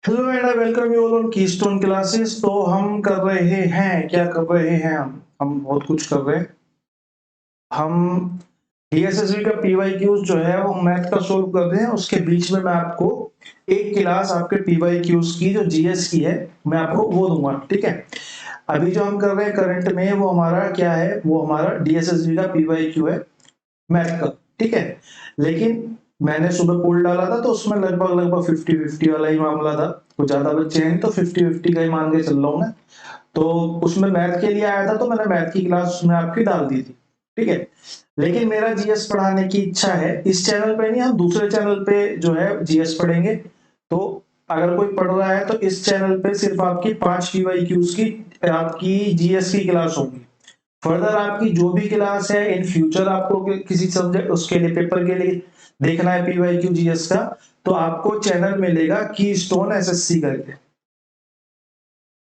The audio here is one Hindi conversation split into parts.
Hello and I welcome you all on keystone classes. तो हम कर रहे हैं क्या कर रहे हैं हम बहुत कुछ कर रहे हैं। हम डीएसएसबी का पीवाईक्यूज जो है वो मैथ का सोल्व कर रहे हैं। उसके बीच में मैं आपको एक क्लास आपके पीवाईक्यूज की जो जीएस की है मैं आपको वो दूंगा, ठीक है। अभी जो हम कर रहे हैं करंट में वो हमारा क्या है, वो हमारा डीएसएसबी का पीवाईक्यू है मैथ का, ठीक है। लेकिन मैंने सुबह पोल डाला था तो उसमें लगभग लगभग 50-50 वाला ही मामला था। कुछ ज्यादा बच्चे हैं तो 50-50 का ही मान के चल रहा हूँ मैं। तो उसमें मैथ के लिए आया था तो मैंने मैथ की क्लास उसमें आपकी डाल दी थी, ठीक है। लेकिन मेरा जीएस पढ़ाने की इच्छा है इस चैनल पे नहीं, हम दूसरे चैनल पे जो है जीएस पढ़ेंगे। तो अगर कोई पढ़ रहा है तो इस चैनल पे सिर्फ आपकी 5 पीवाईक्यूज की आपकी जीएस की क्लास होगी। फर्दर आपकी जो भी क्लास है इन फ्यूचर आपको किसी सब्जेक्ट उसके लिए पेपर के लिए देखना है पीवाईक्यू जीएस का, तो आपको चैनल मिलेगा कीस्टोन एसएससी करके।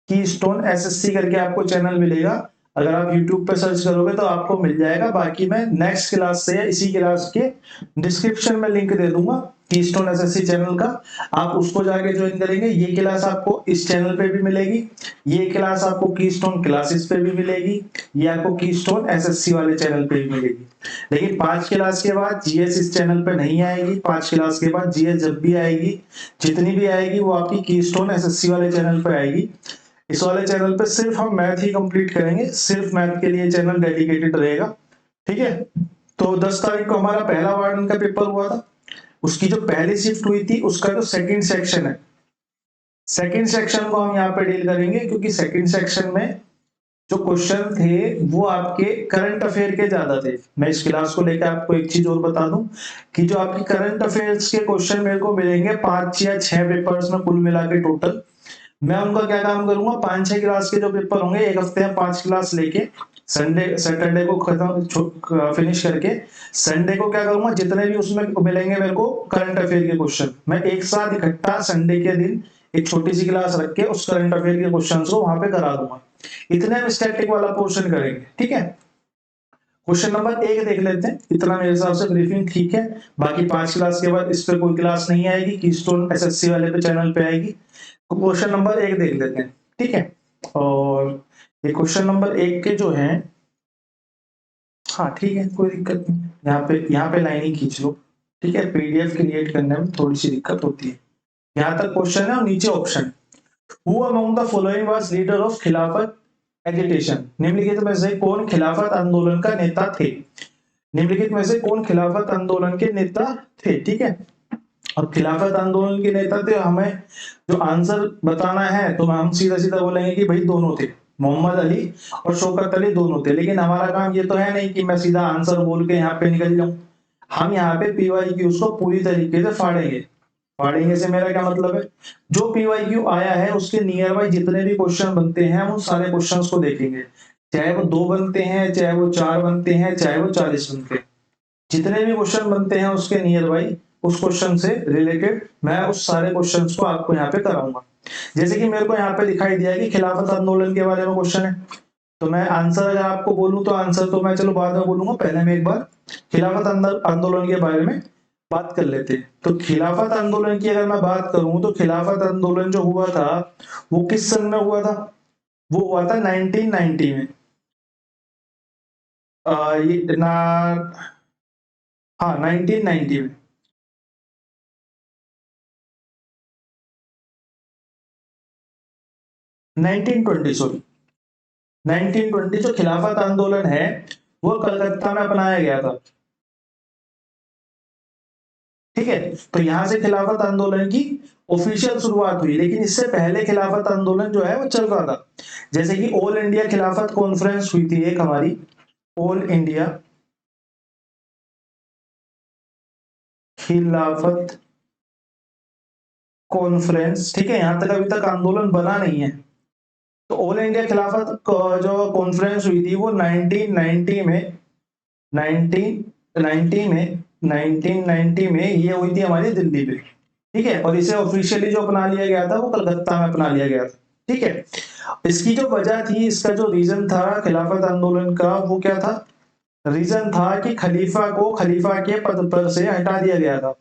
कीस्टोन एसएससी करके आपको चैनल मिलेगा। अगर आप YouTube पे सर्च करोगे तो आपको मिल जाएगा। बाकी मैं नेक्स्ट क्लास से या इसी क्लास के डिस्क्रिप्शन में लिंक दे दूंगा कीस्टोन एसएससी चैनल का। आप उसको जाके ज्वाइन करेंगे। ये क्लास आपको इस चैनल पे भी मिलेगी, ये क्लास आपको कीस्टोन क्लासेस पे भी मिलेगी, ये आपको कीस्टोन एसएससी वाले चैनल पे भी मिलेगी। लेकिन 5 क्लास के बाद जीएस इस चैनल पे नहीं आएगी। 5 क्लास के बाद जीएस जब भी आएगी, जितनी भी आएगी वो आपकी कीस्टोन एसएससी वाले चैनल पे आएगी। इस वाले चैनल पे सिर्फ हम मैथ ही कंप्लीट करेंगे, सिर्फ मैथ के लिए चैनल डेडिकेटेड रहेगा, ठीक है। तो 10 तारीख को हमारा पहला वार्डन का पेपर हुआ था। उसकी जो पहली शिफ्ट हुई थी उसका जो सेकंड सेक्शन है, सेकंड सेक्शन को हम यहाँ पे डील करेंगे क्योंकि सेकंड सेक्शन में जो क्वेश्चन थे वो आपके करंट अफेयर के ज्यादा थे। मैं इस क्लास को लेकर आपको एक चीज और बता दूं कि जो आपकी करंट अफेयर्स के क्वेश्चन मेरे को मिलेंगे 5 या 6 पेपर्स में कुल मिला के टोटल। मैं उनका क्या काम करूंगा, 5-6 क्लास के जो पेपर होंगे एक हफ्ते में 5 क्लास लेके संडे सैटरडे को खत्म फिनिश करके संडे को क्या करूंगा, जितने भी उसमें मिलेंगे मेरे को करंट अफेयर के क्वेश्चन मैं एक साथ इकट्ठा संडे के दिन एक छोटी सी क्लास रख के उस करंट अफेयर के क्वेश्चन को वहां पे करा दूंगा। इतने हम स्टैटिक वाला पोर्शन करेंगे, ठीक है। क्वेश्चन नंबर 1 देख लेते हैं। इतना मेरे हिसाब से ब्रीफिंग ठीक है। बाकी 5 क्लास के बाद इस पे कोई क्लास नहीं आएगी, कीस्टोन एसएससी वाले पे चैनल पे आएगी। तो क्वेश्चन नंबर 1 देख लेते हैं, ठीक है। और ये क्वेश्चन नंबर 1 के जो है, हाँ ठीक है कोई दिक्कत नहीं, यहाँ पे लाइन खींच लो, ठीक है। पीडीएफ क्रिएट करने में थोड़ी सी दिक्कत होती है। यहाँ तक क्वेश्चन है और नीचे option. Who among the following was leader of खिलाफत एजिटेशन, निम्नलिखित में से कौन खिलाफत आंदोलन का नेता थे। निम्नलिखित में से कौन खिलाफत आंदोलन के नेता थे, ठीक है। अब खिलाफत आंदोलन के नेता थे, हमें जो आंसर बताना है तो हम सीधा सीधा बोलेंगे कि भाई दोनों थे, मोहम्मद अली और शौकत अली दोनों थे। लेकिन हमारा काम ये तो है नहीं कि मैं सीधा आंसर बोल के यहाँ पे निकल जाऊं। हम यहाँ पे पीवाईक्यू को पूरी तरीके से फाड़ेंगे। फाड़ेंगे से मेरा क्या मतलब है, जो पीवाईक्यू आया है उसके नियर बाई जितने भी क्वेश्चन बनते हैं उन सारे क्वेश्चंस को देखेंगे। चाहे वो 2 बनते हैं, चाहे वो 4 बनते हैं, चाहे वो 40 बनते हैं, जितने भी क्वेश्चन बनते हैं उसके नियर बाई उस क्वेश्चन से रिलेटेड मैं उस सारे क्वेश्चंस को आपको यहाँ पे कराऊंगा। जैसे कि मेरे को यहाँ पे दिखाई दिया है कि खिलाफत आंदोलन के बारे में क्वेश्चन है, तो मैं आंसर अगर आपको बोलूं तो आंसर तो मैं चलो बाद में बोलूंगा, पहले मैं एक बार खिलाफत आंदोलन के बारे में बात कर लेते हैं। तो खिलाफत आंदोलन की अगर मैं बात करूं तो खिलाफत आंदोलन जो हुआ था वो किस सन में हुआ था, वो हुआ था 1990 में। ये ना, हाँ 1990 में, 1920 सॉरी 1920 जो खिलाफत आंदोलन है वो कलकत्ता में अपनाया गया था, ठीक है। तो यहां से खिलाफत आंदोलन की ऑफिशियल शुरुआत हुई, लेकिन इससे पहले खिलाफत आंदोलन जो है वो चल रहा था। जैसे कि ऑल इंडिया खिलाफत कॉन्फ्रेंस हुई थी एक हमारी, ऑल इंडिया खिलाफत कॉन्फ्रेंस, ठीक है। यहां तक अभी तक आंदोलन बना नहीं है। तो ऑल इंडिया खिलाफत जो कॉन्फ्रेंस हुई थी वो 1990 में 1990 में 1990 में ये हुई थी हमारी दिल्ली में, ठीक है। और इसे ऑफिशियली जो अपना लिया गया था वो कलकत्ता में अपना लिया गया था, ठीक है। इसकी जो वजह थी, इसका जो रीजन था खिलाफत आंदोलन का, वो क्या था, रीजन था कि खलीफा को खलीफा के पद पर से हटा दिया गया था।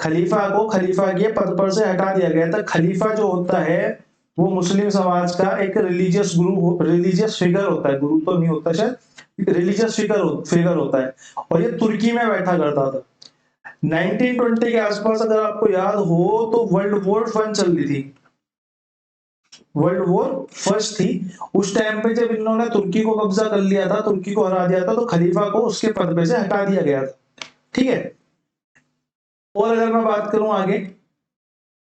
खलीफा को खलीफा के पद पर से हटा दिया गया था। खलीफा जो होता है वो मुस्लिम समाज का एक रिलीजियस रिलीजियस फिगर होता है, गुरु तो नहीं होता शायद, रिलीजियस फिगर होता है, और ये तुर्की में बैठा करता था। 1920 के आसपास अगर आपको याद हो तो वर्ल्ड वॉर 1 चल रही थी, वर्ल्ड वॉर फर्स्ट थी। उस टाइम पे जब इन्होंने तुर्की को कब्जा कर लिया था, तुर्की को हरा दिया था, तो खलीफा को उसके पद पे से हटा दिया गया था। ठीक है। और अगर मैं बात करूं आगे,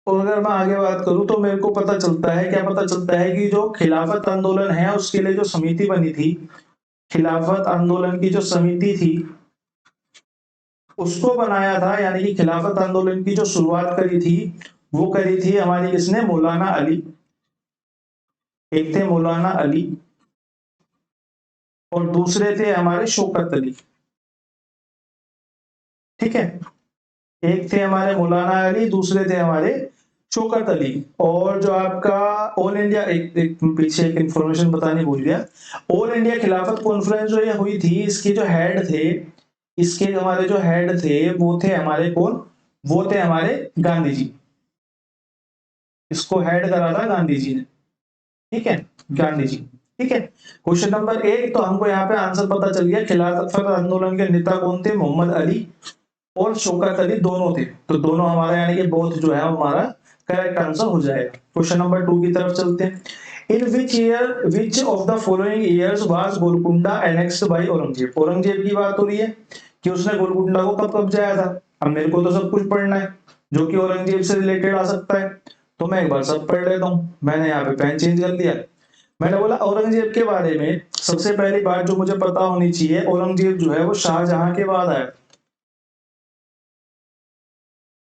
और अगर मैं आगे बात करूं तो मेरे को पता चलता है, क्या पता चलता है कि जो खिलाफत आंदोलन है उसके लिए जो समिति बनी थी, खिलाफत आंदोलन की जो समिति थी उसको बनाया था, यानी कि खिलाफत आंदोलन की जो शुरुआत करी थी वो करी थी हमारी किसने, मौलाना अली। एक थे मौलाना अली और दूसरे थे हमारे शौकत अली। ठीक है, एक थे हमारे मौलाना अली, दूसरे थे हमारे शौकत अली। और जो आपका ऑल इंडिया, एक पीछे एक इंफॉर्मेशन बतानी भूल गया, ऑल इंडिया खिलाफत कॉन्फ्रेंस जो ये हुई थी, इसके जो हेड थे, इसके हमारे जो हेड थे वो थे हमारे कौन, वो थे हमारे गांधी जी। इसको हेड करा था गांधी जी ने। ठीक है, गांधी जी। ठीक है। क्वेश्चन नंबर 1 तो हमको यहाँ पे आंसर पता चल गया, खिलाफत आंदोलन के नेता कौन थे, मोहम्मद अली और शौकत अली दोनों थे। तो दोनों हमारा यानी कि बोथ जो है हमारा करेक्ट आंसर हो जाएगा। क्वेश्चन नंबर 2 की तरफ चलते हैं। In which of the following years was Golconda annexed by Aurangzeb. Aurangzeb की बात हो रही है कि उसने गोलकुंडा को कब कब्जाया था। अब मेरे को तो सब कुछ पढ़ना है जो कि औरंगजेब से रिलेटेड आ सकता है, तो मैं एक बार सब पढ़ लेता हूँ। मैंने यहाँ पे पेन चेंज कर दिया। मैंने बोला औरंगजेब के बारे में सबसे पहली बात जो मुझे पता होनी चाहिए, औरंगजेब जो है वो शाहजहां के बाद आया।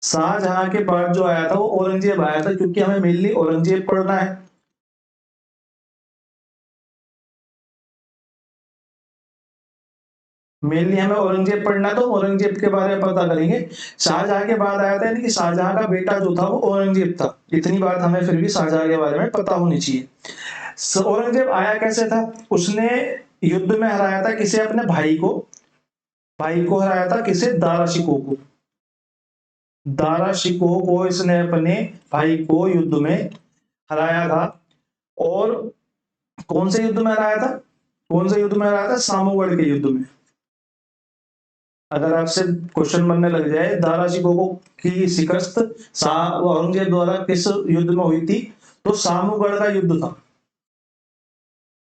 शाहजहां के बाद जो आया था वो औरंगजेब आया था, क्योंकि हमें मेनली औरंगजेब पढ़ना है। मेनली हमें औरंगजेब पढ़ना है, तो औरंगजेब के बारे में पता करेंगे। शाहजहां के बाद आया था, यानी कि शाहजहां का बेटा जो था वो औरंगजेब था। इतनी बात हमें फिर भी शाहजहां के बारे में पता होनी चाहिए। औरंगजेब आया कैसे था, उसने युद्ध में हराया था किसे, अपने भाई को हराया था, किसे, दारा शिकोह को। दारा शिकोह को इसने अपने भाई को युद्ध में हराया था। और कौन से युद्ध में हराया था, कौन से युद्ध में हराया था, सामूगढ़ के युद्ध में। अगर आपसे क्वेश्चन बनने लग जाए दारा शिकोह की शिकस्त औरंगजेब द्वारा किस युद्ध में हुई थी, तो सामूगढ़ का युद्ध था।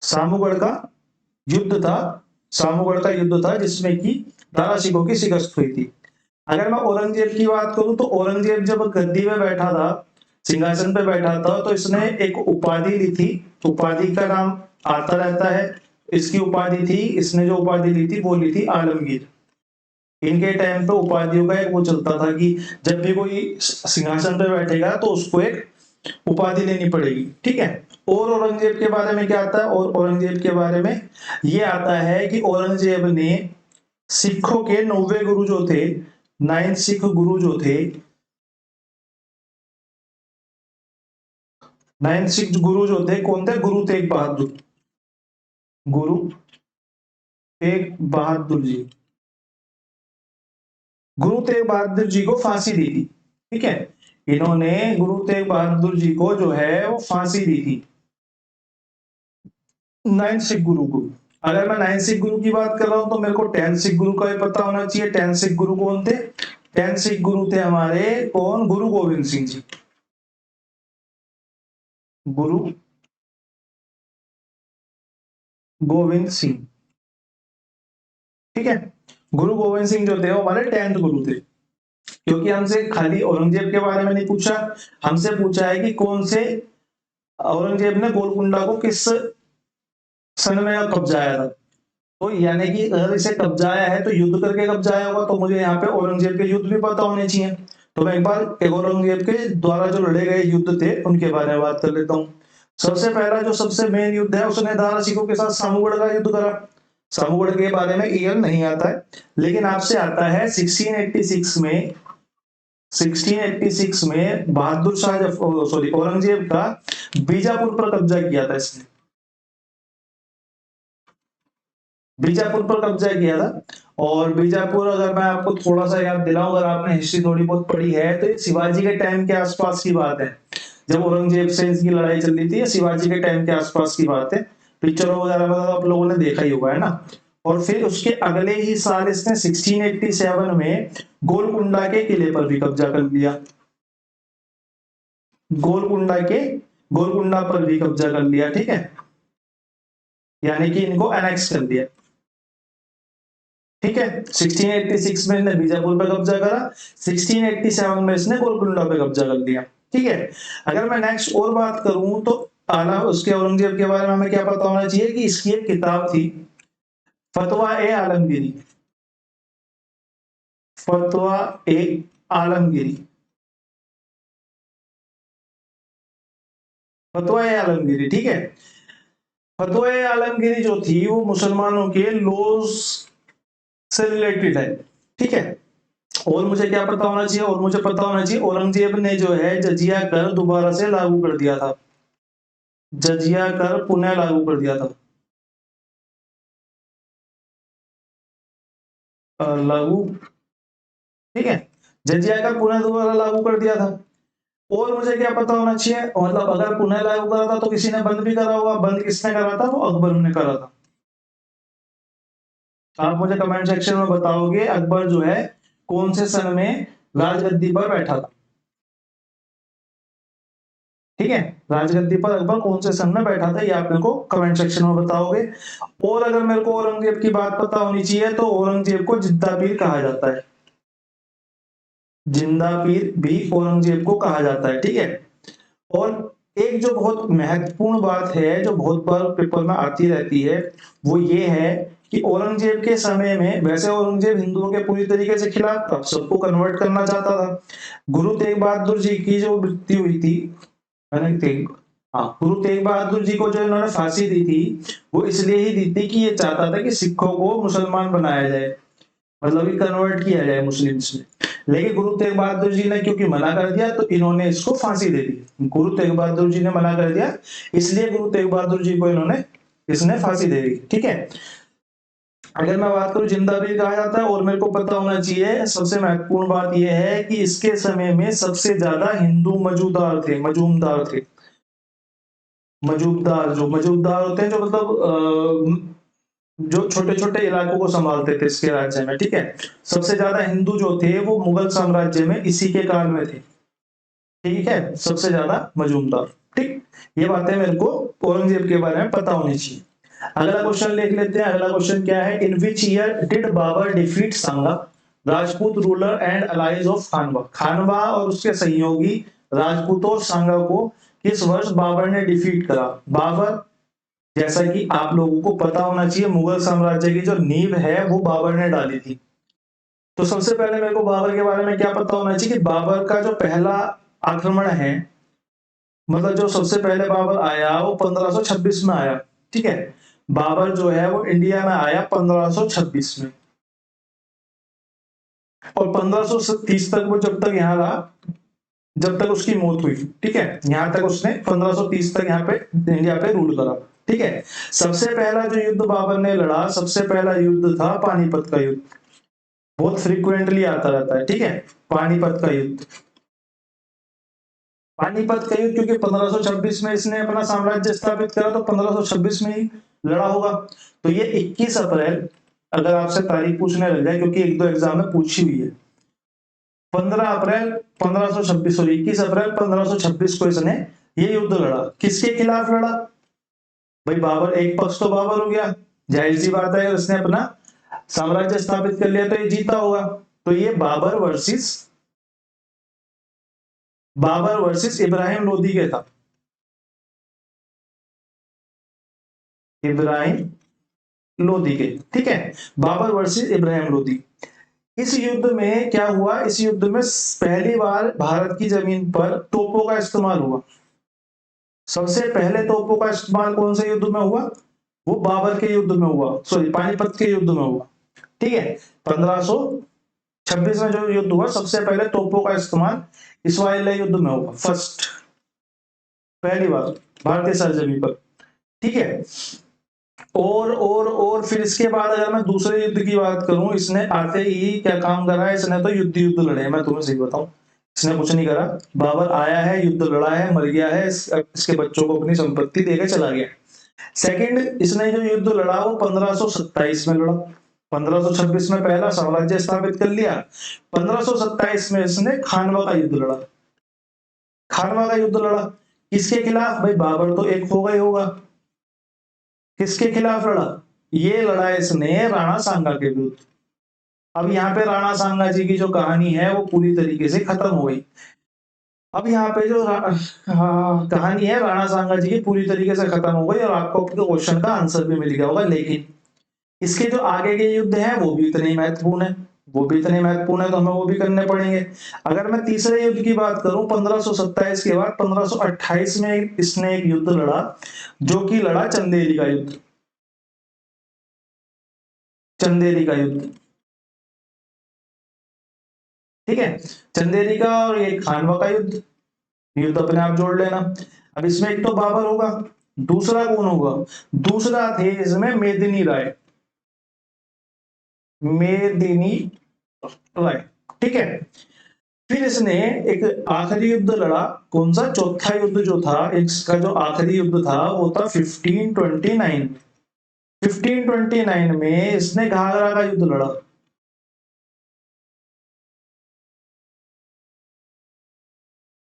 सामूगढ़ का युद्ध था, सामूगढ़ का युद्ध था जिसमें कि दारा शिकोह की शिकस्त हुई थी। अगर मैं औरंगजेब की बात करूं तो औरंगजेब जब गद्दी में बैठा था, सिंहासन पे बैठा था, तो इसने एक उपाधि ली थी। उपाधि का नाम आता रहता है, इसकी उपाधि थी, इसने जो उपाधि ली थी वो ली थी आलमगीर। इनके टाइम पे उपाधियों का एक वो चलता था कि जब भी कोई सिंहासन पे बैठेगा तो उसको एक उपाधि लेनी पड़ेगी। ठीक है। और औरंगजेब के बारे में क्या आता है, और औरंगजेब के बारे में ये आता है कि औरंगजेब ने सिखों के 90 गुरु जो थे, 9 सिख गुरु जो थे, 9 सिख गुरु जो थे कौन थे, गुरु तेग बहादुर, गुरु तेग बहादुर जी। गुरु तेग बहादुर जी को फांसी दी थी। ठीक है, इन्होंने गुरु तेग बहादुर जी को जो है वो फांसी दी थी, 9 सिख गुरु को। अगर मैं 9 सिख गुरु की बात कर रहा हूं तो मेरे को 10 सिख गुरु का भी पता होना चाहिए। 10 सिख गुरु कौन थे, 10 सिख गुरु थे हमारे कौन, गुरु गोविंद सिंह जी। गुरु गोविंद सिंह। ठीक है, गुरु गोविंद सिंह जो थे वो हमारे 10th गुरु थे। क्योंकि हमसे खाली औरंगजेब के बारे में नहीं पूछा, हमसे पूछा है कि कौन से औरंगजेब ने गोलकुंडा को किस सन में कब्जाया था। तो यानी कि अगर इसे कब्जाया है तो युद्ध करके कब्जाया होगा, तो मुझे यहाँ पे औरंगजेब के युद्ध भी पता होने चाहिए। तो मैं एक बार औरंगजेब के द्वारा जो लड़े गए युद्ध थे उनके बारे में बात कर लेता हूँ। सबसे पहला जो सबसे मेन युद्ध है, उसने दारा सिखों के साथ सामूगढ़ का युद्ध करा। सामूगढ़ के बारे में ईयर नहीं आता है, लेकिन आपसे आता है 1686 में, 1686 में बहादुर शाह, सॉरी, औरंगजेब का बीजापुर पर कब्जा किया था इसने। बीजापुर पर कब्जा किया था। और बीजापुर अगर मैं आपको थोड़ा सा याद दिलाऊं, अगर आपने हिस्ट्री थोड़ी बहुत पढ़ी है, तो ये शिवाजी के टाइम के आसपास की बात है, जब औरंगजेब से इसकी लड़ाई चल रही थी। शिवाजी के टाइम के आसपास की बात है। पिक्चरों वगैरह में तो आप लोगों ने देखा ही होगा, है ना। और फिर उसके अगले ही साल इसने 1687 में गोलकुंडा के किले पर भी कब्जा कर लिया। गोलकुंडा के गोलकुंडा पर भी कब्जा कर लिया, ठीक है, यानी कि इनको एनेक्स कर दिया। ठीक है, 1686 में इसने बीजापुर पे कब्जा करा, 1687 में इसने गोलकुंडा पे कब्जा कर लिया। ठीक है, अगर मैं नेक्स्ट और बात करूं तो आला उसके औरंगजेब के बारे में हमें क्या पता होना चाहिए कि इसकी एक किताब थी, फतवा ए आलमगीरी। फतवा ए आलमगीरी। फतवा ए आलमगीरी, ठीक है। फतवा ए आलमगीरी जो थी वो मुसलमानों के लॉज से रिलेटेड है। ठीक है, और मुझे क्या पता होना चाहिए, और मुझे पता होना चाहिए औरंगजेब ने जो है जजिया कर दोबारा से लागू कर दिया था। जजिया कर पुनः लागू कर दिया था। लागू, ठीक है, जजिया कर पुनः दोबारा लागू कर दिया था। और मुझे क्या पता होना चाहिए, मतलब अगर पुनः लागू करा था तो किसी ने बंद भी करा होगा। बंद किसने करा था, वो अकबर ने करा था। आप मुझे कमेंट सेक्शन में बताओगे अकबर जो है कौन से सन में राजगद्दी पर बैठा था। ठीक है, राजगद्दी पर अकबर कौन से सन में बैठा था, ये आप मेरे को कमेंट सेक्शन में बताओगे। और अगर मेरे को औरंगजेब की बात पता होनी चाहिए तो औरंगजेब को जिद्दा पीर कहा जाता है। जिंदा पीर भी औरंगजेब को कहा जाता है। ठीक है, और एक जो बहुत महत्वपूर्ण बात है जो बहुत बार पेपर में आती रहती है, वो ये है कि औरंगजेब के समय में, वैसे औरंगजेब हिंदुओं के पूरी तरीके से खिलाफ था, सबको कन्वर्ट करना चाहता था। गुरु तेग बहादुर जी की जो मृत्यु हुई थी, हाँ, गुरु तेग बहादुर जी को जो इन्होंने फांसी दी थी, वो इसलिए ही दी थी कि ये चाहता था कि सिखों को मुसलमान बनाया जाए, मतलब कि कन्वर्ट किया जाए मुस्लिम्स में। लेकिन गुरु तेग बहादुर जी ने क्योंकि मना कर दिया तो इन्होंने इसको फांसी दे दी। गुरु तेग बहादुर जी ने मना कर दिया, इसलिए गुरु तेग बहादुर जी को इन्होंने इसने फांसी दे दी। ठीक है, अगर मैं बात करूं जिंदा भी कहा जाता है, और मेरे को पता होना चाहिए सबसे महत्वपूर्ण बात यह है कि इसके समय में सबसे ज्यादा हिंदू मौजूदार थे, मजूमदार थे। मजूमदार, जो मजूमदार होते हैं, जो मतलब जो छोटे छोटे इलाकों को संभालते थे इसके राज्य में। ठीक है, सबसे ज्यादा हिंदू जो थे वो मुगल साम्राज्य में इसी के काल में थे। ठीक है, सबसे ज्यादा मजूमदार। ठीक, ये बातें मेरे को औरंगजेब के बारे में पता होनी चाहिए। अगला क्वेश्चन देख लेते हैं। अगला क्वेश्चन क्या है, in which year did Babur defeat Sanga, Rajput ruler and allies of Khanwa. Khanwa और उसके सहयोगी राजपूतों और सांगा को किस वर्ष बाबर ने डिफीट करा। बाबर, जैसा कि आप लोगों को पता होना चाहिए, मुगल साम्राज्य की जो नींव है वो बाबर ने डाली थी। तो सबसे पहले मेरे को बाबर के बारे में क्या पता होना चाहिए कि बाबर का जो पहला आक्रमण है, मतलब जो सबसे पहले बाबर आया वो 1526 में आया। ठीक है, बाबर जो है वो इंडिया में आया 1526 में, और 1530 तक वो जब तक यहाँ रहा, जब तक उसकी मौत हुई। ठीक है, यहां तक उसने 1530 तक यहाँ पे इंडिया पे रूल करा। ठीक है, सबसे पहला जो युद्ध बाबर ने लड़ा, सबसे पहला युद्ध था पानीपत का युद्ध। बहुत फ्रीक्वेंटली आता रहता है। ठीक है, पानीपत का युद्ध। पानीपत का युद्ध क्योंकि 1526 में इसने अपना साम्राज्य स्थापित करा, तो 1526 में ही लड़ा होगा। तो ये 21 अप्रैल, अगर आपसे तारीख पूछने लग जाए, क्योंकि एक दो एग्जाम में पूछी हुई है, 15 अप्रैल 1526 और 21 अप्रैल 1526 को इसने ये युद्ध लड़ा। किसके खिलाफ लड़ा भाई, बाबर, एक पक्ष तो बाबर हो गया, जाहिर सी बात है, उसने अपना साम्राज्य स्थापित कर लिया तो ये जीता होगा। तो ये बाबर वर्सेस इब्राहिम लोदी के था। इब्राहिम लोदी के, ठीक है, बाबर वर्सेस इब्राहिम लोदी। इस युद्ध में क्या हुआ, इस युद्ध में पहली बार भारत की जमीन पर तोपों का इस्तेमाल हुआ। सबसे पहले तोपों का इस्तेमाल कौन से युद्ध में हुआ, वो बाबर के युद्ध में हुआ, सॉरी पानीपत के युद्ध में हुआ। ठीक है, 1526 में जो युद्ध हुआ, सबसे पहले तोपों का इस्तेमाल इस वाले युद्ध में हुआ, फर्स्ट, पहली बार भारतीय सरजमी पर। ठीक है, और फिर इसके बाद अगर मैं दूसरे युद्ध की बात करूं, इसने आते ही क्या काम करा है, इसने तो युद्ध लड़े। मैं तुम्हें सही बताऊं, इसने कुछ नहीं करा। बाबर आया है, युद्ध लड़ा है, मर गया है, इसके बच्चों को अपनी संपत्ति देकर चला गया। सेकंड, इसने जो युद्ध लड़ा वो 1527 में लड़ा। 1526 में पहला साम्राज्य स्थापित कर लिया। 1527 में इसने खानवा का युद्ध लड़ा। खानवा का युद्ध लड़ा किसके खिलाफ? भाई बाबर तो एक हो गई होगा, किसके खिलाफ लड़ा? ये लड़ा इसने राणा सांगा के विरुद्ध। अब यहाँ पे राणा सांगा जी की जो कहानी है वो पूरी तरीके से खत्म हो गई। अब यहाँ पे जो कहानी है राणा सांगा जी की पूरी तरीके से खत्म हो गई और आपको आपके क्वेश्चन का आंसर भी मिल गया होगा। लेकिन इसके जो आगे के युद्ध हैं वो भी इतने महत्वपूर्ण है, तो हमें वो भी करने पड़ेंगे। अगर मैं तीसरे युद्ध की बात करूं 1527 के बाद 1528 में इसने एक युद्ध लड़ा, जो कि लड़ा चंदेरी का युद्ध। चंदेरी का युद्ध, ठीक है, चंदेरी का। और ये खानवा का युद्ध अपने आप जोड़ लेना। अब इसमें एक तो बाबर होगा, दूसरा कौन होगा? दूसरा थे इसमें मेदिनी राय, ठीक है। फिर इसने एक आखिरी युद्ध लड़ा, कौन सा? चौथा युद्ध जो था, इसका जो आखिरी युद्ध था वो था 1529। 1529 में इसने घाघरा का युद्ध लड़ा।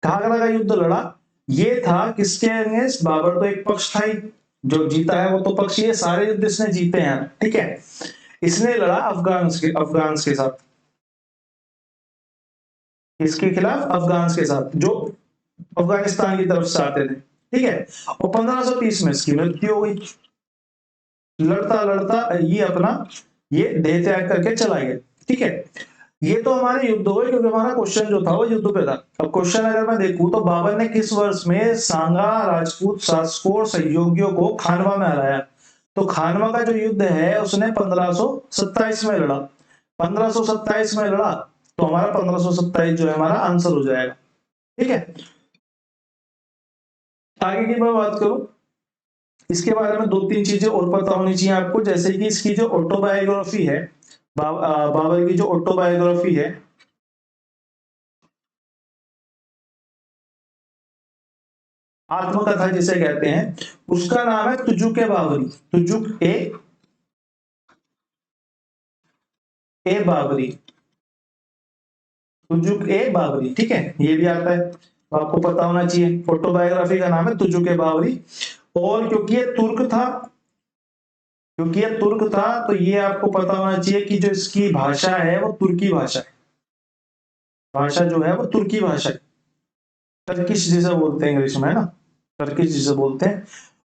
घाघरा का युद्ध लड़ा, ये था किसके अगेंस्ट? बाबर तो एक पक्ष था ही, जो जीता है वो तो पक्ष, ये सारे युद्ध इसने जीते हैं, ठीक है। इसने लड़ा अफगान के साथ। इसके खिलाफ अफगान के साथ, जो अफगानिस्तान की तरफ से आते थे, ठीक है। और 1530 में इसकी मृत्यु हो गई। लड़ता लड़ता ये देह त्याग करके चला गया, ठीक है। ये तो हमारे युद्ध हो गए, क्योंकि हमारा क्वेश्चन जो था वो युद्ध पे था। अब क्वेश्चन अगर मैं देखूं तो बाबर ने किस वर्ष में सांगा राजपूत शासकों और सहयोगियों को खानवा में हराया? तो खानवा का जो युद्ध है उसने 1527 में लड़ा। 1527 में लड़ा, तो हमारा 1527 जो है हमारा आंसर हो जाएगा, ठीक है। आगे की मैं बात करूं, इसके बारे में दो तीन चीजें और पता होनी चाहिए आपको, जैसे कि इसकी जो ऑटोबायोग्राफी है, बाबर की जो ऑटोबायोग्राफी है, आत्मकथा जिसे कहते हैं, उसका नाम है तुजुक-ए बाबरी। तुजुक-ए बाबरी, तुजुक-ए-बाबरी, ठीक है, ये भी आता है, तो आपको पता होना चाहिए। ऑटोबायोग्राफी का नाम है तुजुक-ए-बाबरी। और क्योंकि ये तुर्क था, तो ये आपको पता होना चाहिए कि जो इसकी भाषा है वो तुर्की भाषा है। भाषा जो है वो तुर्की भाषा है, टर्किश जिसे बोलते हैं इंग्लिश में, है ना, टर्किश जिसे बोलते हैं।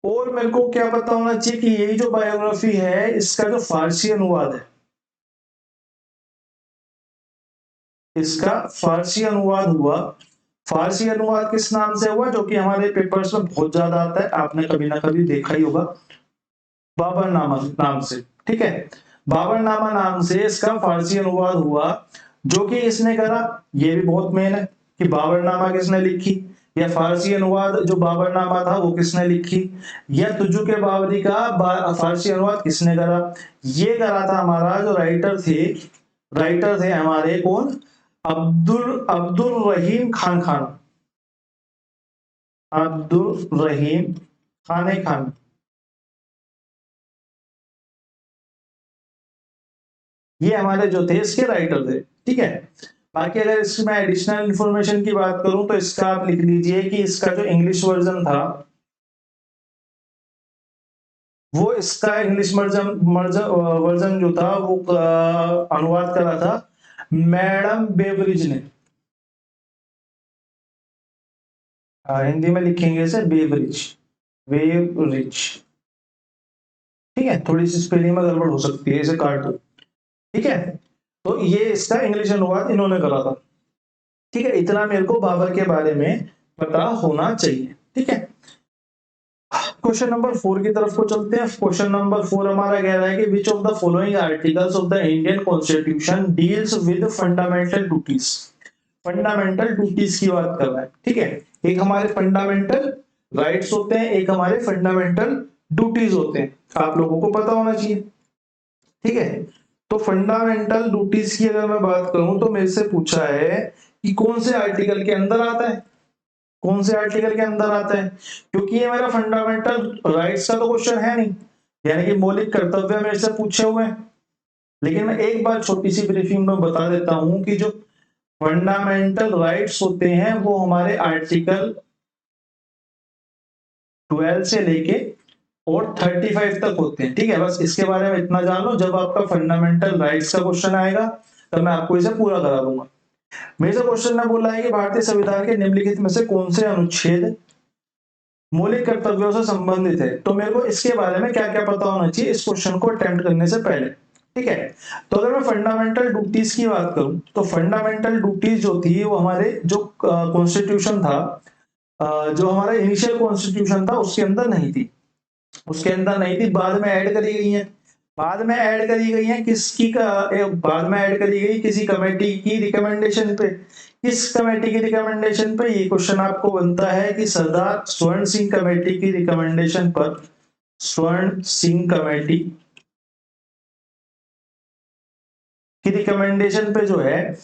और मेरे को क्या पता होना चाहिए कि यही जो बायोग्राफी है इसका जो फारसी अनुवाद है, इसका फारसी अनुवाद हुआ। फारसी अनुवाद किस नाम से हुआ, जो कि हमारे पेपर्स में बहुत ज्यादा आता है, आपने कभी ना कभी देखा ही होगा, बाबरनामा नाम से, ठीक है। बाबरनामा नाम से इसका फारसी अनुवाद हुआ, जो कि इसने करा। ये भी बहुत मेन है कि बाबरनामा किसने लिखी, या फारसी अनुवाद जो बाबरनामा था वो किसने लिखी, या तुजुक-ए-बाबरी का फारसी अनुवाद किसने करा? ये करा था हमारा जो राइटर थे हमारे, कौन? अब्दुल रहीम खान, अब्दुल रहीम खान। ये हमारे जो थे इसके राइटर थे, ठीक है। बाकी अगर इसमें एडिशनल इंफॉर्मेशन की बात करूं तो इसका आप लिख लीजिए कि इसका जो इंग्लिश वर्जन था, वो इसका इंग्लिश वर्जन जो था वो अनुवाद करा था मैडम बेवरिज ने। हिंदी में लिखेंगे इसे बेवरिज, ठीक है। थोड़ी सी स्पेलिंग में गड़बड़ हो सकती है, इसे काट दो, ठीक है। तो ये इसका इंग्लिश अनुवाद इन्होंने करा था, ठीक है। इतना मेरे को बाबर के बारे में पता होना चाहिए, ठीक है। क्वेश्चन नंबर 4 की तरफ को चलते हैं। क्वेश्चन नंबर 4 हमारा कह रहा है कि विच of the following articles of the Indian constitution deals with fundamental duties. Fundamental duties की बात कर रहा है, ठीक है। एक हमारे फंडामेंटल राइट्स होते हैं, एक हमारे फंडामेंटल ड्यूटीज होते हैं, आप लोगों को पता होना चाहिए। ठीक है, तो फंडामेंटल ड्यूटीज की अगर मैं बात करूं तो मेरे से पूछा है कि कौन से आर्टिकल के अंदर आता है, कौन से आर्टिकल के अंदर आता है, क्योंकि ये मेरा फंडामेंटल राइट्स का तो क्वेश्चन है नहीं, यानी कि मौलिक कर्तव्य मेरे से पूछे हुए हैं। लेकिन मैं एक बार छोटी सी ब्रीफिंग में बता देता हूं कि जो फंडामेंटल राइट्स होते हैं वो हमारे आर्टिकल 12 से लेके और 35 तक होते हैं। ठीक है, बस इसके बारे में इतना जान लो, जब आपका फंडामेंटल राइट्स का क्वेश्चन आएगा तब मैं आपको इसे पूरा करा दूंगा। मेरे से क्वेश्चन में बोला है कि भारतीय संविधान के निम्नलिखित में से कौन से अनुच्छेद मौलिक कर्तव्यों से संबंधित है, तो मेरे को इसके बारे में क्या क्या पता होना चाहिए इस क्वेश्चन को अटेम्प्ट करने से पहले। ठीक है, तो अगर मैं फंडामेंटल ड्यूटीज की बात करूं तो फंडामेंटल ड्यूटीज जो थी वो हमारे जो कॉन्स्टिट्यूशन था, जो हमारा इनिशियल कॉन्स्टिट्यूशन था उसके अंदर नहीं थी, उसके अंदर नहीं थी, बाद में ऐड करी गई है। बाद में ऐड करी गई है किसकी का, बाद में ऐड करी गई किसी कमेटी की रिकमेंडेशन पे। किस कमेटी की रिकमेंडेशन पे, ये क्वेश्चन आपको बनता है कि सरदार स्वर्ण सिंह कमेटी की रिकमेंडेशन पर, स्वर्ण सिंह कमेटी की रिकमेंडेशन पे जो है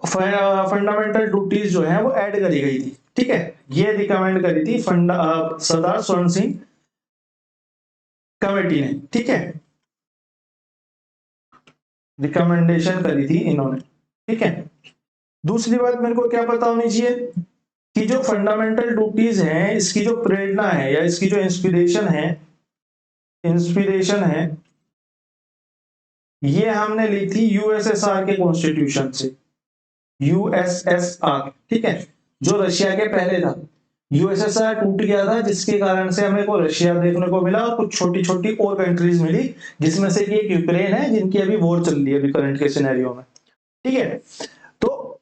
फंडामेंटल ड्यूटीज जो है वो ऐड करी गई थी। ठीक है, ये रिकमेंड करी थी सरदार स्वर्ण सिंह कमेटी ने। ठीक है, रिकमेंडेशन करी थी इन्होंने। ठीक है, दूसरी बात मेरे को क्या पता होनी चाहिए कि जो फंडामेंटल ड्यूटीज हैं इसकी जो प्रेरणा है या इसकी जो इंस्पिरेशन है, इंस्पिरेशन है ये हमने ली थी यूएसएसआर के कॉन्स्टिट्यूशन से, यूएसएसआर। ठीक है, जो रशिया के पहले था, यूएसएसआर टूट गया था जिसके कारण से हमें को रशिया देखने को मिला और कुछ छोटी छोटी और कंट्रीज मिली, जिसमें से कि एक यूक्रेन है जिनकी अभी वॉर चल रही है अभी करंट के सिनेरियो में। ठीक है, तो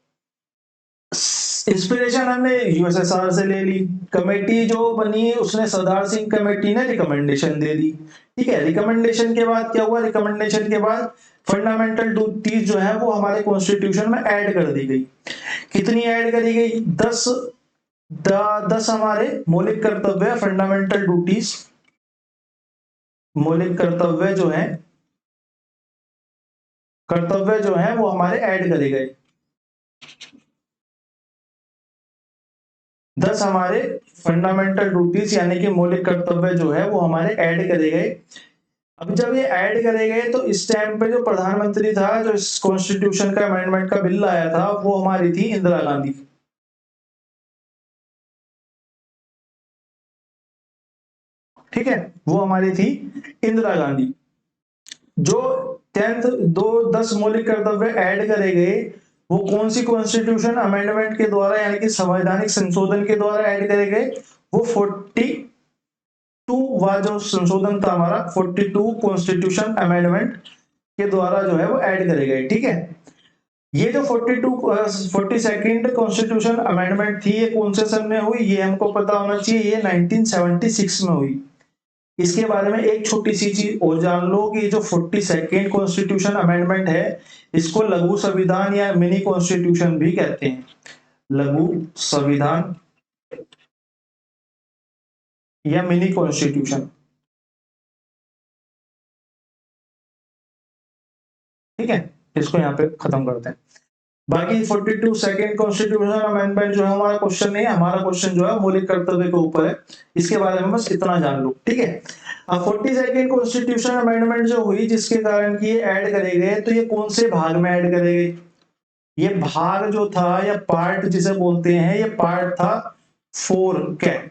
इंस्पिरेशन हमने यूएसएसआर से ले ली। कमेटी जो बनी उसने सरदार सिंह कमेटी ने रिकमेंडेशन दे दी। ठीक है, रिकमेंडेशन के बाद क्या हुआ, रिकमेंडेशन के बाद फंडामेंटल ड्यूटीज जो है वो हमारे कॉन्स्टिट्यूशन में ऐड कर दी गई। कितनी ऐड करी गई, 10 हमारे मौलिक कर्तव्य, फंडामेंटल ड्यूटीज, मौलिक कर्तव्य जो है, कर्तव्य जो है वो हमारे ऐड करे गए। 10 हमारे फंडामेंटल ड्यूटीज यानी कि मौलिक कर्तव्य जो है वो हमारे ऐड करे गए। अब जब ये ऐड करे गए तो इस टाइम पे जो प्रधानमंत्री था, जो इस कॉन्स्टिट्यूशन का अमेंडमेंट का बिल लाया था, वो हमारी थी इंदिरा गांधी। ठीक है, वो हमारी थी इंदिरा गांधी। जो 10 मौलिक कर्तव्य ऐड करे गए वो कौन सी कॉन्स्टिट्यूशन अमेंडमेंट के द्वारा यानी कि संवैधानिक संशोधन के द्वारा ऐड करे गए, वो 42 वाला जो संशोधन था हमारा, 42 कॉन्स्टिट्यूशन अमेंडमेंट के द्वारा जो है वो ऐड करे गए। ठीक है, ये जो 42nd कॉन्स्टिट्यूशन अमेंडमेंट थी ये कौन से सन में हुई, ये हमको पता होना चाहिए, ये 1976 में हुई। इसके बारे में एक छोटी सी चीज और जान लो कि जो 42nd कॉन्स्टिट्यूशन अमेंडमेंट है इसको लघु संविधान या मिनी कॉन्स्टिट्यूशन भी कहते हैं, लघु संविधान या मिनी कॉन्स्टिट्यूशन। ठीक है, इसको यहाँ पे खत्म करते हैं। बाकी 42 सेकंड कॉन्स्टिट्यूशनल अमेंडमेंट जो है हमारा क्वेश्चन नहीं है, हमारा क्वेश्चन जो है मौलिक कर्तव्य के ऊपर है, इसके बारे में बस इतना जान लो। ठीक है, अब 42nd कॉन्स्टिट्यूशन अमेंडमेंट जो हुई जिसके कारण कि ये ऐड करे गए, तो ये कौन से भाग में ऐड करे गए, ये भाग जो था या पार्ट जिसे बोलते हैं, ये पार्ट था 4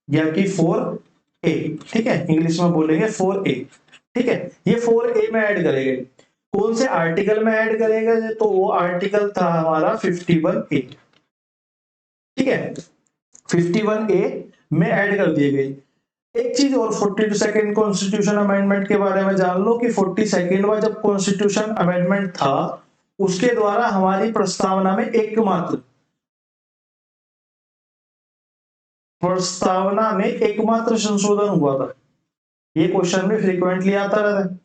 या कि 4A। ठीक है, इंग्लिश में बोलेंगे 4A। ठीक है, ये 4A में ऐड करे गए। कौन से आर्टिकल में ऐड करेगा, तो वो आर्टिकल था हमारा 51A। ठीक है, 51A में ऐड कर दिए गए। एक चीज और 42nd कॉन्स्टिट्यूशन अमेंडमेंट के बारे में जान लो कि 42nd जब कॉन्स्टिट्यूशन अमेंडमेंट था उसके द्वारा हमारी प्रस्तावना में एकमात्र संशोधन हुआ था। ये क्वेश्चन में फ्रीक्वेंटली आता रहता है,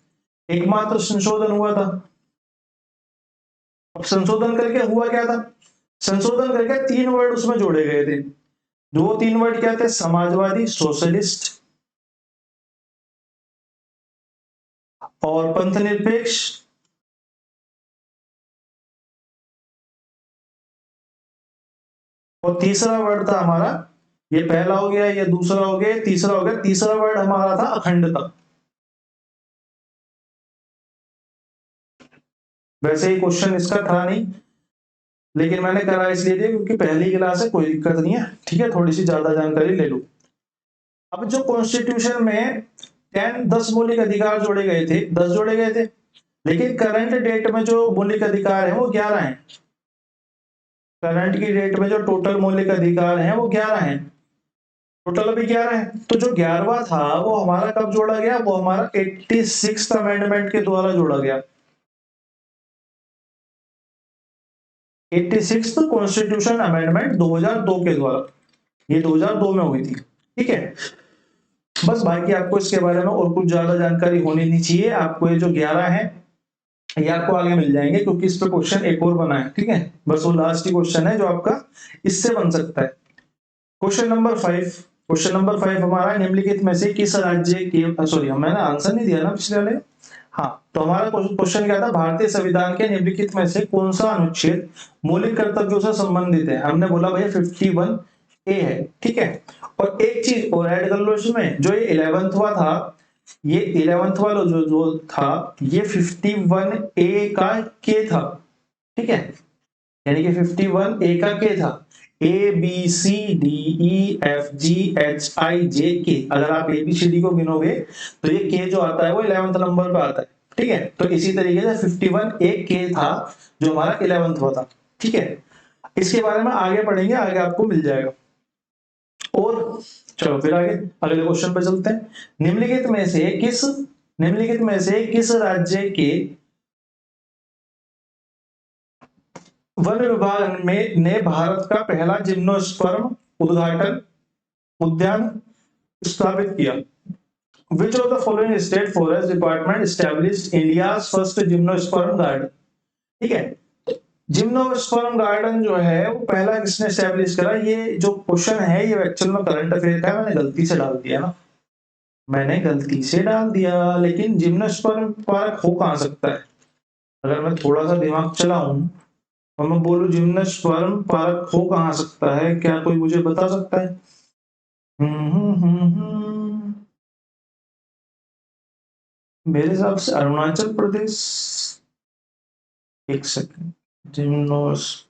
एकमात्र संशोधन हुआ था। अब संशोधन करके हुआ क्या था, संशोधन करके 3 वर्ड उसमें जोड़े गए थे। 2-3 वर्ड क्या थे, समाजवादी, सोशलिस्ट और पंथ निरपेक्ष, और तीसरा वर्ड था हमारा, ये पहला हो गया, ये दूसरा हो गया, तीसरा हो गया, तीसरा वर्ड हमारा था अखंडता। वैसे ही क्वेश्चन इसका था नहीं, लेकिन मैंने करा इसलिए दिया क्योंकि पहली क्लास है, कोई दिक्कत नहीं है, ठीक है, थोड़ी सी ज्यादा जानकारी ले लो। अब जो कॉन्स्टिट्यूशन में 10 मौलिक अधिकार जोड़े गए थे, 10 जोड़े गए थे, लेकिन करंट डेट में जो मौलिक अधिकार है वो 11 हैं। करंट की डेट में जो टोटल मौलिक अधिकार हैं वो 11 हैं, टोटल अभी 11 है। तो जो 11वां था वो हमारा कब जोड़ा गया, वो हमारा 86th अमेंडमेंट के द्वारा जोड़ा गया। 86th कॉन्स्टिट्यूशन अमेंडमेंट 2002 के द्वारा, ये 2002 में हुई थी, ठीक है। बस बाकी आपको इसके बारे में और कुछ ज्यादा जानकारी होनी नहीं चाहिए। आपको ये जो 11 है ये आपको आगे मिल जाएंगे, क्योंकि इस पे क्वेश्चन एक और बना है, ठीक है। बस वो लास्ट ही क्वेश्चन है जो आपका इससे बन सकता है। क्वेश्चन नंबर 5, क्वेश्चन नंबर 5 हमारा निम्नलिखित में से किस राज्य के, सॉरी मैंने आंसर नहीं दिया ना पिछले वाले। हाँ, तो हमारा क्वेश्चन क्या था, भारतीय संविधान के निम्नलिखित में से कौन सा अनुच्छेद मौलिक कर्तव्यों से संबंधित है। हमने बोला भैया 51A है, ठीक है। और एक चीज और ऐड कर लो इसमें, जो ये 11वां था, ये 11वां वाला जो था ये 51A का के था, ठीक है। यानी कि 51A का के था, ABCDEFGHIJK। अगर आप ABCD को गिनोगे तो ये के जो आता है वो 11th नंबर पे आता है, ठीक है। तो इसी तरीके से 51A के था जो हमारा 11वां था, ठीक है। इसके बारे में आगे पढ़ेंगे, आगे आपको मिल जाएगा। और चलो फिर आगे अगले क्वेश्चन पे चलते हैं। निम्नलिखित में से किस राज्य के वन विभाग में ने भारत का पहला जिम्नोस्पर्म उद्घाटन उद्यान स्थापित किया। Which of the following state forest department established India's first gymnosperm garden? ठीक है, जिम्नोस्पर्म गार्डन जो है वो पहला किसने एस्टेब्लिश करा। ये जो क्वेश्चन है ये एक्चुअल में करंट अफेयर का है, मैंने गलती से डाल दिया ना, मैंने गलती से डाल दिया। लेकिन जिम्नोस्पर्म पार्क हो कहां सकता है, अगर मैं थोड़ा सा दिमाग चलाऊं और मैं बोलूं जिम्नोस्पर्म पार्क हो कहां सकता है, क्या कोई मुझे बता सकता है? मेरे हिसाब से अरुणाचल प्रदेश। एक सेकंड, जिम्नोस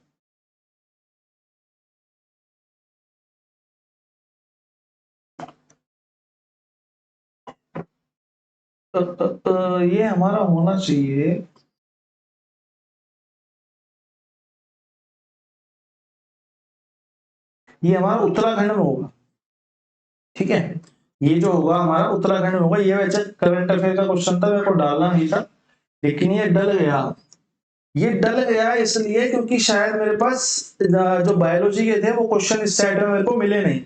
ये हमारा होना चाहिए, ये हमारा उत्तराखंड में होगा, ठीक है। ये जो होगा हमारा उत्तराखंड में होगा। ये वैसे करंट अफेयर का क्वेश्चन था, मेरे को डालना नहीं था, लेकिन ये डल गया। ये डल गया इसलिए क्योंकि शायद मेरे पास जो बायोलॉजी के थे वो क्वेश्चन इस साइड में मेरे को मिले नहीं।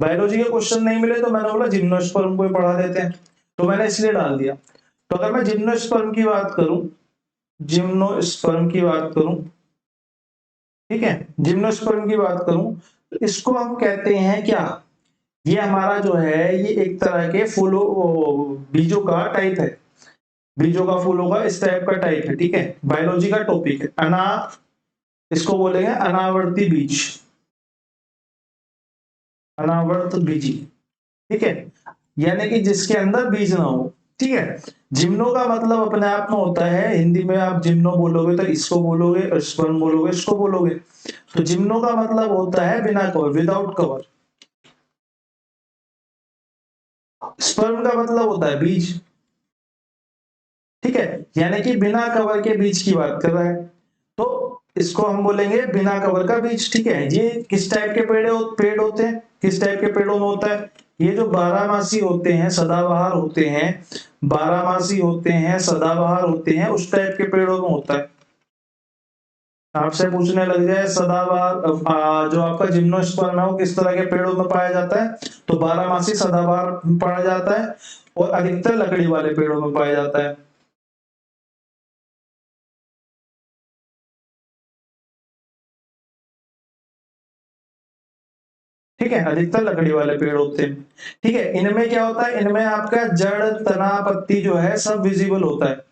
बायोलॉजी के क्वेश्चन नहीं मिले तो मैंने बोला जिम्नोस्पर्म को ही पढ़ा देते हैं, तो मैंने इसलिए डाल दिया। तो अगर मैं जिम्नोस्पर्म की बात करूं, जिम्नोस्पर्म की बात करूं, ठीक है, जिम्नोस्पर्म की बात करूं तो इसको हम कहते हैं क्या, ये हमारा जो है ये एक तरह के फूलों बीजों का टाइप है, बीजों का फूलों का इस टाइप का टाइप है, ठीक है। बायोलॉजी का टॉपिक है अना, इसको बोलेंगे अनावर्ती बीज, अनावर्त बीजी, ठीक है। यानी कि जिसके अंदर बीज ना हो, ठीक है। जिम्नो का मतलब अपने आप में होता है, हिंदी में आप जिम्नो बोलोगे तो इसको बोलोगे, और स्पर्म बोलोगे इसको बोलोगे। तो जिम्नो का मतलब होता है बिना कवर, विदाउट कवर। स्पर्म का मतलब होता है बीज, ठीक है। यानी कि बिना कवर के बीज की बात कर रहा है, तो इसको हम बोलेंगे बिना कवर का बीज, ठीक है। ये किस टाइप के पेड़ होते हैं, किस टाइप के पेड़ों में होता है, ये जो बारहमासी होते हैं, सदाबहार होते हैं, बारहमासी होते हैं, सदाबहार होते हैं, उस टाइप के पेड़ों में होता है। आपसे पूछने लग जाए सदाबहार जो आपका जिम्नोस्पर्म है वो किस तरह के पेड़ों में पाया जाता है, तो बारहमासी सदाबहार पाया जाता है, और अधिकतर लकड़ी वाले पेड़ों में पाया जाता है। ठीक है, अधिकतर लकड़ी वाले पेड़ होते हैं। ठीक है, इनमें क्या होता है, इनमें आपका जड़, तना, पत्ती जो है सब विजिबल होता है।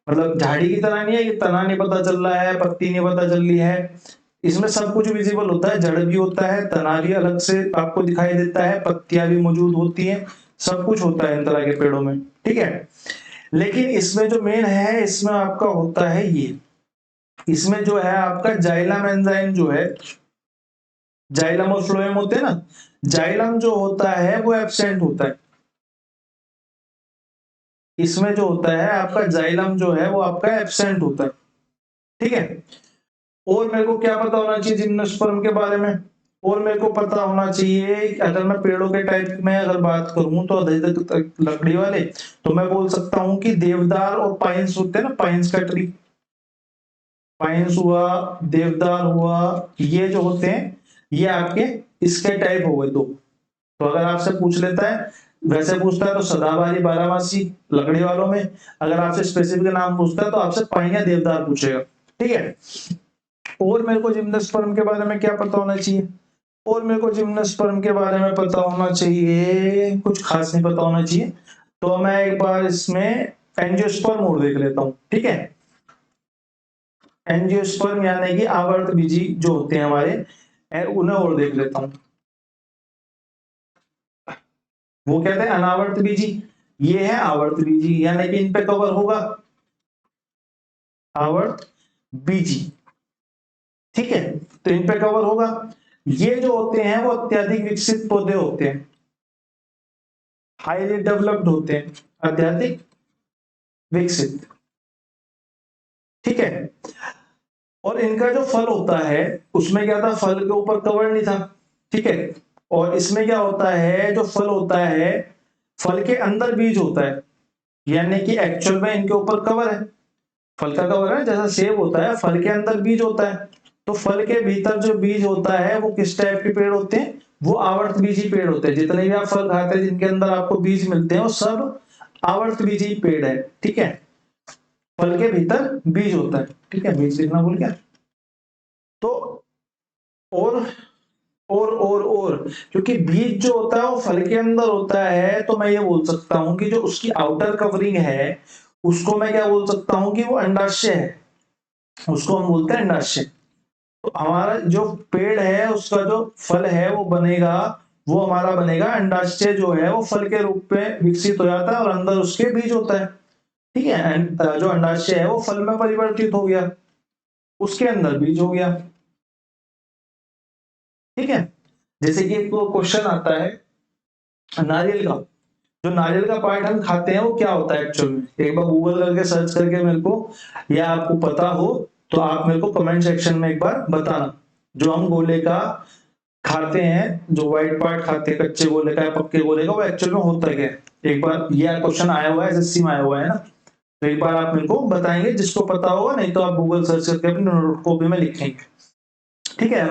मतलब झाड़ी की तरह नहीं है कि तना नहीं पता चल रहा है, पत्ती नहीं पता चल रही है। इसमें सब कुछ विजिबल होता है, जड़ भी होता है, तना भी अलग से आपको दिखाई देता है, पत्तियां भी मौजूद होती हैं, सब कुछ होता है इन तरह के पेड़ों में। ठीक है, लेकिन इसमें जो मेन है, इसमें आपका होता है ये, इसमें जो है आपका जाइलम एंजाइम जो है, जाइलम और फ्लोएम होते हैं ना, जाइलम जो होता है वो एब्सेंट होता है। इसमें जो होता है आपका जाइलम जो है वो आपका एब्सेंट होता है। ठीक है, और मेरे को क्या पता होना चाहिए जिम्नोस्पर्म के बारे में, और मेरे को पता होना चाहिए अगर मैं पेड़ों के टाइप में अगर बात करूं तो अधिकतर लकड़ी वाले, तो मैं बोल सकता हूं कि देवदार और पाइन्स होते हैं ना, पाइन्स का ट्री, पाइन्स हुआ, देवदार हुआ, ये जो होते हैं ये आपके इसके टाइप हो गए। तो अगर आपसे पूछ लेता है, वैसे पूछता है तो सदाबहारी, बारहमासी लकड़ी वालों में, अगर आपसे स्पेसिफिक नाम पूछता है तो आपसे पाइन या देवदार पूछेगा। ठीक है, और मेरे को जिम्नोस्पर्म के बारे में क्या पता होना चाहिए, और मेरे को जिम्नोस्पर्म के बारे में पता होना चाहिए, कुछ खास नहीं पता होना चाहिए। तो मैं एक बार इसमें एंजियोस्पर्म और देख लेता हूं। ठीक है, एंजियोस्पर्म यानी कि आवर्त बीजी जो होते हैं हमारे, उन्हें और देख लेता हूं। वो कहते हैं अनावर्त बीजी, ये है आवर्त बीजी, यानी कि इन पे कवर होगा आवर्त बीजी। ठीक है, तो इन पे कवर होगा। ये जो होते हैं वो अत्यधिक विकसित पौधे होते हैं, हाईली डेवलप्ड होते हैं, अत्यधिक विकसित। ठीक है, और इनका जो फल होता है उसमें क्या था, फल के ऊपर कवर नहीं था। ठीक है, और इसमें क्या होता है, जो फल होता है फल के अंदर बीज होता है, यानी कि एक्चुअल में इनके ऊपर कवर है, फल का कवर है, जैसा सेब होता है फल के अंदर बीज होता है। तो फल के भीतर जो बीज होता है वो किस टाइप के पेड़ होते हैं, वो आवर्त बीजी पेड़ होते हैं। जितने भी आप फल खाते हैं जिनके अंदर आपको बीज मिलते हैं वो सब आवर्त बीजी पेड़ है। ठीक है, फल के भीतर बीज होता है। ठीक है, बीज लिखना भूल गया। तो और और क्योंकि बीज जो होता है वो फल के अंदर होता है, तो मैं ये बोल सकता हूं कि जो उसकी आउटर कवरिंग है उसको मैं क्या बोल सकता हूं कि वो अंडाशय है, उसको हम बोलते हैं अंडाशय। तो हमारा जो पेड़ है उसका जो फल है वो बनेगा, वो हमारा बनेगा अंडाशय, जो है वो फल के रूप में विकसित हो जाता है और अंदर उसके बीज होता है। ठीक है, जो अंडाशय है वो फल में परिवर्तित हो गया, उसके अंदर बीज हो गया। ठीक है, जैसे कि एक क्वेश्चन आता है नारियल का, जो नारियल का पार्ट हम खाते हैं वो क्या होता है एक्चुअल में, एक बार गूगल करके सर्च करके मेरे को, या आपको पता हो तो आप मेरे को कमेंट सेक्शन में एक बार बताना। जो हम गोले का खाते हैं, जो व्हाइट पार्ट खाते हैं कच्चे गोले का या पक्के गोले का, वो एक्चुअल में होता क्या है। एक बार ये क्वेश्चन आया हुआ है, एसएससी में आया हुआ है ना, तो एक बार आप मेरे को बताएंगे जिसको पता होगा, नहीं तो आप गूगल सर्च करके अपने नोट कॉपी में लिखेंगे। ठीक है,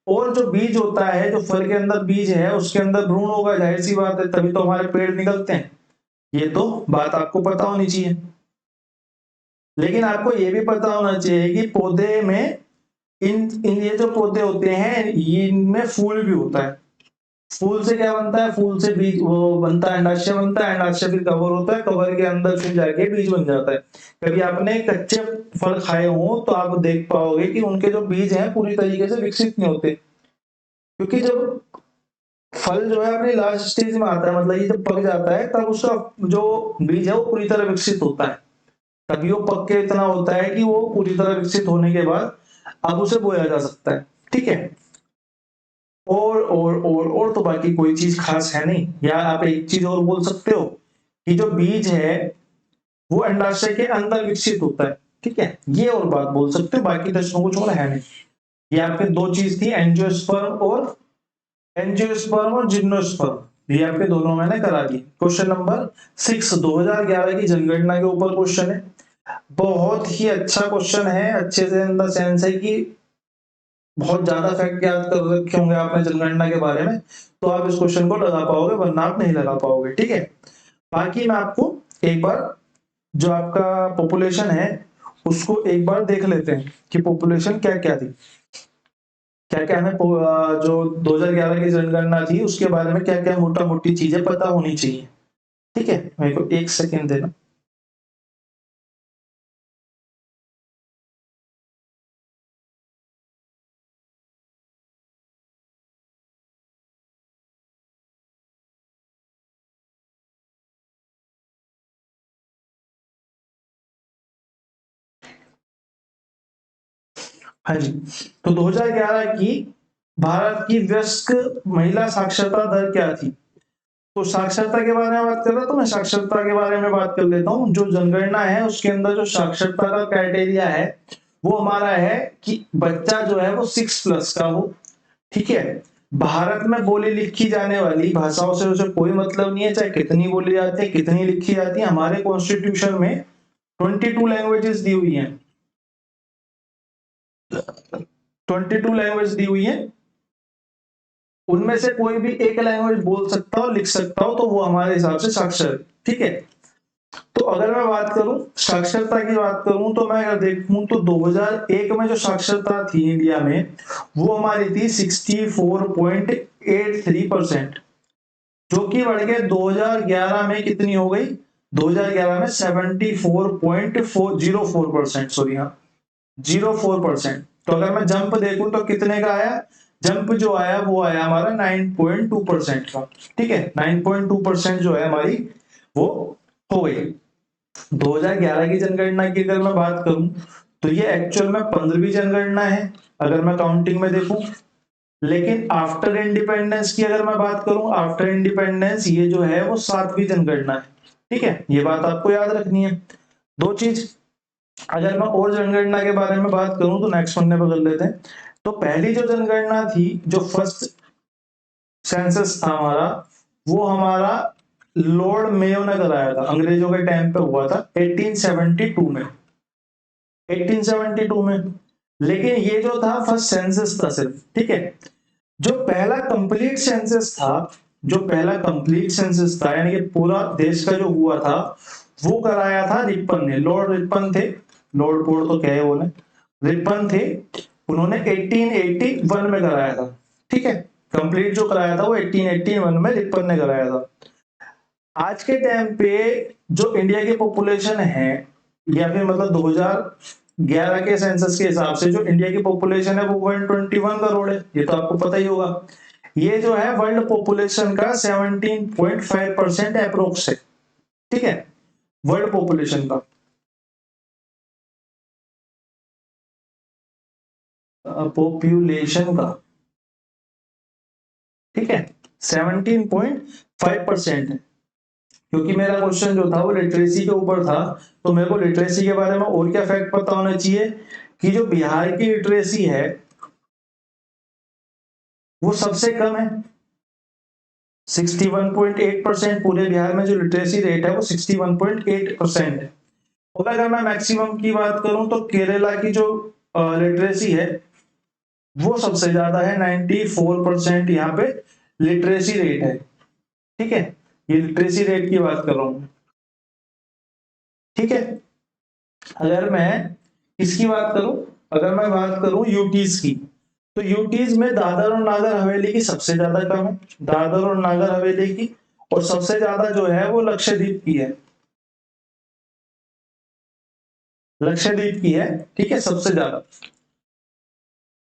और जो बीज होता है, जो फल के अंदर बीज है उसके अंदर भ्रूण होगा, जाहिर सी बात है, तभी तो हमारे पेड़ निकलते हैं। ये तो बात आपको पता होनी चाहिए। लेकिन आपको ये भी पता होना चाहिए कि पौधे में इन ये जो पौधे होते हैं इनमें फूल भी होता है। फूल से क्या बनता है, फूल से बीज वो बनता है, अंडाशय बनता है, अंडाशय फिर कवर होता है, कवर के अंदर फिर जाके बीज बन जाता है। कभी आपने कच्चे फल खाए हो तो आप देख पाओगे कि उनके जो बीज हैं पूरी तरीके से विकसित नहीं होते, क्योंकि जब फल जो है अपनी लास्ट स्टेज में आता है, मतलब ये जब पक जाता है तब उसका जो बीज है वो पूरी तरह विकसित होता है, तभी वो पक के इतना होता है कि वो पूरी तरह विकसित होने के बाद अब उसे बोया जा सकता है। ठीक है, और तो बाकी कोई चीज खास है नहीं, या आप एक चीज और बोल सकते हो कि जो बीज है वो अंडाशय के अंदर विकसित होता है। ठीक है, ये और बात बोल सकते हो, बाकी तो इसमें कुछ और है नहीं। ये आपके दो चीज थी, एंजियोस्पर्म और जिम्नोस्पर्म, ये आपके दोनों मैंने करा दी। क्वेश्चन नंबर 6 2011 की जनगणना के ऊपर क्वेश्चन है, बहुत ही अच्छा क्वेश्चन है, अच्छे से इन द सेंस है कि बहुत ज्यादा फैक्ट याद कर रखे होंगे आपने जनगणना के बारे में, तो आप इस क्वेश्चन को लगा पाओगे, वरना आप नहीं लगा पाओगे। ठीक है, बाकी मैं आपको एक बार जो आपका पॉपुलेशन है उसको एक बार देख लेते हैं कि पॉपुलेशन क्या क्या थी, क्या क्या हमें जो 2011 की जनगणना थी उसके बारे में क्या क्या मोटा मोटी चीजें पता होनी चाहिए। ठीक है, मेरे को 1 सेकंड देना। हाँ जी, तो 2011 की भारत की वयस्क महिला साक्षरता दर क्या थी? तो साक्षरता के बारे में बात कर रहा तो मैं साक्षरता के बारे में बात कर लेता हूँ। जो जनगणना है उसके अंदर जो साक्षरता का क्राइटेरिया है वो हमारा है कि बच्चा जो है वो 6+ का हो। ठीक है, भारत में बोली लिखी जाने वाली भाषाओं से उसे कोई मतलब नहीं है, चाहे कितनी बोली जाती है कितनी लिखी जाती है। हमारे कॉन्स्टिट्यूशन में 22 लैंग्वेजेस दी हुई हैं, 22 लैंग्वेज दी हुई है। उनमें से कोई भी एक लैंग्वेज बोल सकता हो, लिख सकता हो, तो वो हमारे हिसाब से साक्षर है। ठीक है, तो अगर मैं बात करूं साक्षरता की बात करूं तो मैं अगर देखूं तो 2001 में जो साक्षरता थी इंडिया में वो हमारी थी 64.83%, जो कि बढ़ के 2011 में कितनी हो गई? 2011 में 74.404%, सॉरी हाँ 04%। तो अगर मैं जंप देखूं तो कितने का आया? जंप जो आया वो आया हमारा 9.2% का। ठीक है, 9.2% जो है हमारी वो हो गई। 2011 की जनगणना की अगर मैं बात करूं तो ये एक्चुअल में 15वीं जनगणना है अगर मैं काउंटिंग में देखूं। लेकिन आफ्टर इंडिपेंडेंस की अगर मैं बात करूं, आफ्टर इंडिपेंडेंस ये जो है वो 7वीं जनगणना है। ठीक है, ये बात आपको याद रखनी है। दो चीज, अगर मैं और जनगणना के बारे में बात करूं तो नेक्स्ट पन्ने पर कर लेते हैं। तो पहली जो जनगणना थी, जो फर्स्ट सेंसस था हमारा, वो हमारा लॉर्ड मेयो ने कराया था, अंग्रेजों के टाइम पे हुआ था 1872 में, 1872 में। लेकिन ये जो था फर्स्ट सेंसस था सिर्फ। ठीक है, जो पहला कंप्लीट सेंसस था, जो पहला कंप्लीट सेंसस था यानी कि पूरा देश का जो हुआ था वो कराया था रिपन ने, लॉर्ड रिपन थे, लॉर्ड बोर्ड तो क्या है बोले, रिपन थे। उन्होंने 1881 में कराया था। ठीक है, कंप्लीट जो कराया था वो 1881 में रिपन ने कराया था। आज के टाइम पे जो इंडिया की पॉपुलेशन है, या फिर मतलब 2011 के सेंसस के हिसाब से जो इंडिया की पॉपुलेशन है वो 121 करोड़ है, ये तो आपको पता ही होगा। ये जो है वर्ल्ड पॉपुलेशन का 17.5% अप्रोक्स है। ठीक है, वर्ल्ड पॉपुलेशन का पॉपुलेशन का, ठीक है, 17.5% है। क्योंकि मेरा क्वेश्चन जो था वो लिटरेसी के ऊपर था, तो मेरे को लिटरेसी के बारे में और क्या फैक्ट पता होना चाहिए कि जो बिहार की लिटरेसी है वो सबसे कम है, 61.8%। पूरे बिहार में जो लिटरेसी रेट है वो 61.8% है। और अगर मैं मैक्सिमम की बात करूं तो केरला की जो लिटरेसी है वो सबसे ज्यादा है, 94% यहाँ पे लिटरेसी रेट है। ठीक है, ये लिटरेसी रेट की बात कर रहा हूं। ठीक है, अगर मैं इसकी बात करूं, अगर मैं बात करूं यूटीज की, तो यूटीज में दादर और नागर हवेली की सबसे ज्यादा कम है, दादर और नागर हवेली की, और सबसे ज्यादा जो है वो लक्षद्वीप की है, लक्षद्वीप की है। ठीक है, सबसे ज्यादा।